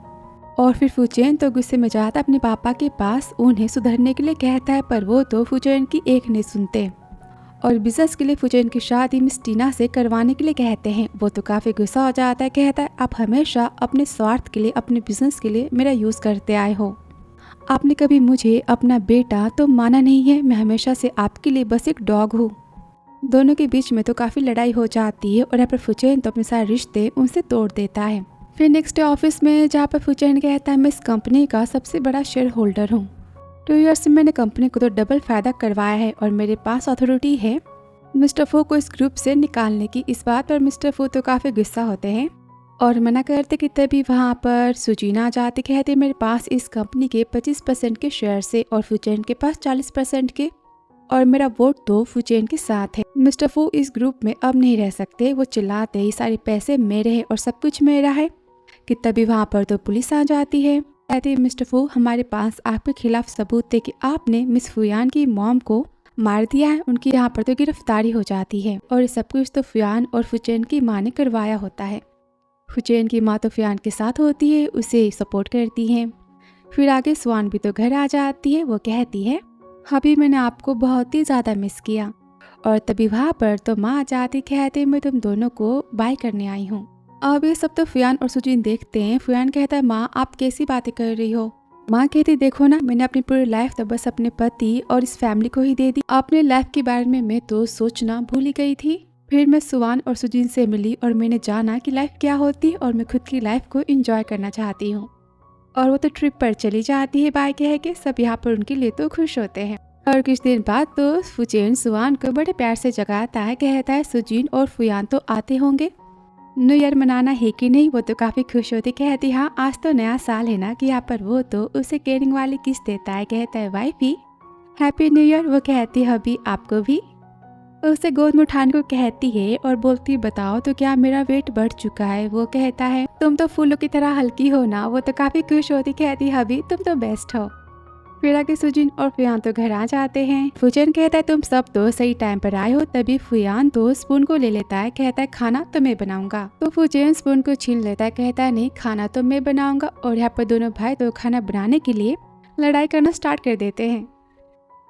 और फिर फुचेन तो गुस्से में जाता अपने पापा के पास उन्हें सुधरने के लिए कहता है, पर वो तो फुचेन की एक नहीं सुनते और बिजनेस के लिए फुचेन की शादी मिस टीना से करवाने के लिए कहते हैं। वो तो काफ़ी गुस्सा हो जाता है, कहता है आप हमेशा अपने स्वार्थ के लिए, अपने बिजनेस के लिए मेरा यूज़ करते आए हो, आपने कभी मुझे अपना बेटा तो माना नहीं है, मैं हमेशा से आपके लिए बस एक डॉग हूँ। दोनों के बीच में तो काफ़ी लड़ाई हो जाती है और यहाँ पर फुचेन तो अपने सारे रिश्ते उनसे तोड़ देता है। फिर नेक्स्ट डे ऑफिस में जहाँ पर फुचेन कहता है मैं इस कंपनी का सबसे बड़ा शेयर होल्डर हूँ, 2 ईयर्स में मैंने कंपनी को तो डबल फायदा करवाया है और मेरे पास अथॉरिटी है मिस्टर फू को इस ग्रुप से निकालने की। इस बात पर मिस्टर फू तो काफ़ी गुस्सा होते हैं और मना करते कि तभी वहाँ पर सुजीन आ जाती, कहते मेरे पास इस कंपनी के 25% के शेयर से और फुचेन के पास 40% के, और मेरा वोट तो फुचेन के साथ है। मिस्टर फू इस ग्रुप में अब नहीं रह सकते। वो चिल्लाते ही सारे पैसे मेरे हैं और सब कुछ मेरा है कि तभी वहाँ पर तो पुलिस आ जाती है। कहते मिस्टर फू हमारे पास आपके खिलाफ सबूत थे कि आपने मिस फुयान की मॉम को मार दिया है। उनकी यहाँ पर तो गिरफ्तारी हो जाती है और ये सब कुछ तो फुयान और फुचेन की माँ ने करवाया होता है। फुचेन की माँ तो फुयान के साथ होती है, उसे सपोर्ट करती है। फिर आगे स्वान भी तो घर आ जाती है। वो कहती है अभी मैंने आपको बहुत ही ज़्यादा मिस किया, और तभी वहाँ पर तो माँ आ जाती, कहते मैं तुम दोनों को बाय करने आई हूँ। अब ये सब तो फुयान और सुजीन देखते हैं। फुयान कहता है माँ आप कैसी बातें कर रही हो। माँ कहती देखो ना मैंने अपनी पूरी लाइफ तो बस अपने पति और इस फैमिली को ही दे दी, अपने लाइफ के बारे में मैं तो सोचना भूल ही गई थी। फिर मैं सुवान और सुजीन से मिली और मैंने जाना कि लाइफ क्या होती है और मैं खुद की लाइफ को एंजॉय करना चाहती हूँ। और वो तो ट्रिप पर चली जाती है बाय कह के। सब यहाँ पर उनके लिए तो खुश होते हैं। और कुछ दिन बाद तो फुचेन सुवान को बड़े प्यार से जगाता है, कहता है सुजीन और फुयान तो आते होंगे, न्यू ईयर मनाना है कि नहीं। वो तो काफ़ी खुश होती, कहती हाँ आज तो नया साल है ना कि यहाँ पर। वो तो उसे केयरिंग वाली किस देता है, कहता है वाइफी हैप्पी न्यू ईयर। वो कहती है अभी आपको भी। उसे गोद में उठाने को कहती है और बोलती बताओ तो क्या मेरा वेट बढ़ चुका है। वो कहता है तुम तो फूलों की तरह हल्की हो ना। वो तो काफ़ी खुश होती, कहती हबी तुम तो बेस्ट हो। फिर आगे सुजीन और फुयान तो घर आ जाते हैं। फुचेन कहता है तुम सब तो सही टाइम पर आए हो। तभी फुयान तो स्पून को ले लेता है, कहता है खाना तो मैं बनाऊंगा। तो फुचेन स्पून को छीन लेता है, कहता है नहीं खाना तो मैं बनाऊंगा। और यहाँ पर दोनों भाई तो खाना बनाने के लिए लड़ाई करना स्टार्ट कर देते हैं।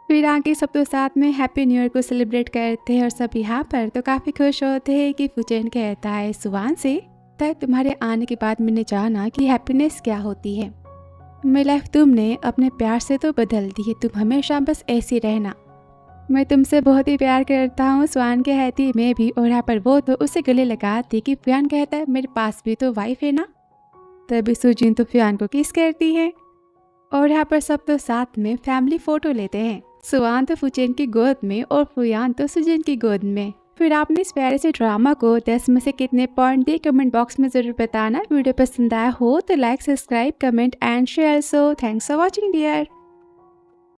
फिर आगे सब तो साथ में हैप्पी न्यू ईयर को सेलिब्रेट करते हैं और सब यहाँ पर तो काफ़ी खुश होते हैं कि फुचेन कहता है सुवान से तुम्हारे आने के बाद मैंने जाना कि हैप्पीनेस क्या होती है। मेरी लाइफ तुमने अपने प्यार से तो बदल दी है, तुम हमेशा बस ऐसी रहना। मैं तुमसे बहुत ही प्यार करता हूँ। स्वान कहती मैं भी। और यहाँ पर वो तो उसे गले लगाती कि फुयान कहता है मेरे पास भी तो वाइफ है ना। तभी सुजीन तो फुयान को किस करती है और यहाँ पर सब तो साथ में फैमिली फोटो लेते हैं। स्वान तो फुचेन की गोद में और फुयान तो सुजीन की गोद में। फिर आपने इस प्यारे से ड्रामा को 10 में से कितने पॉइंट दिए कमेंट बॉक्स में जरूर बताना। वीडियो पसंद आया हो तो like, subscribe, comment and share. So thanks for watching dear.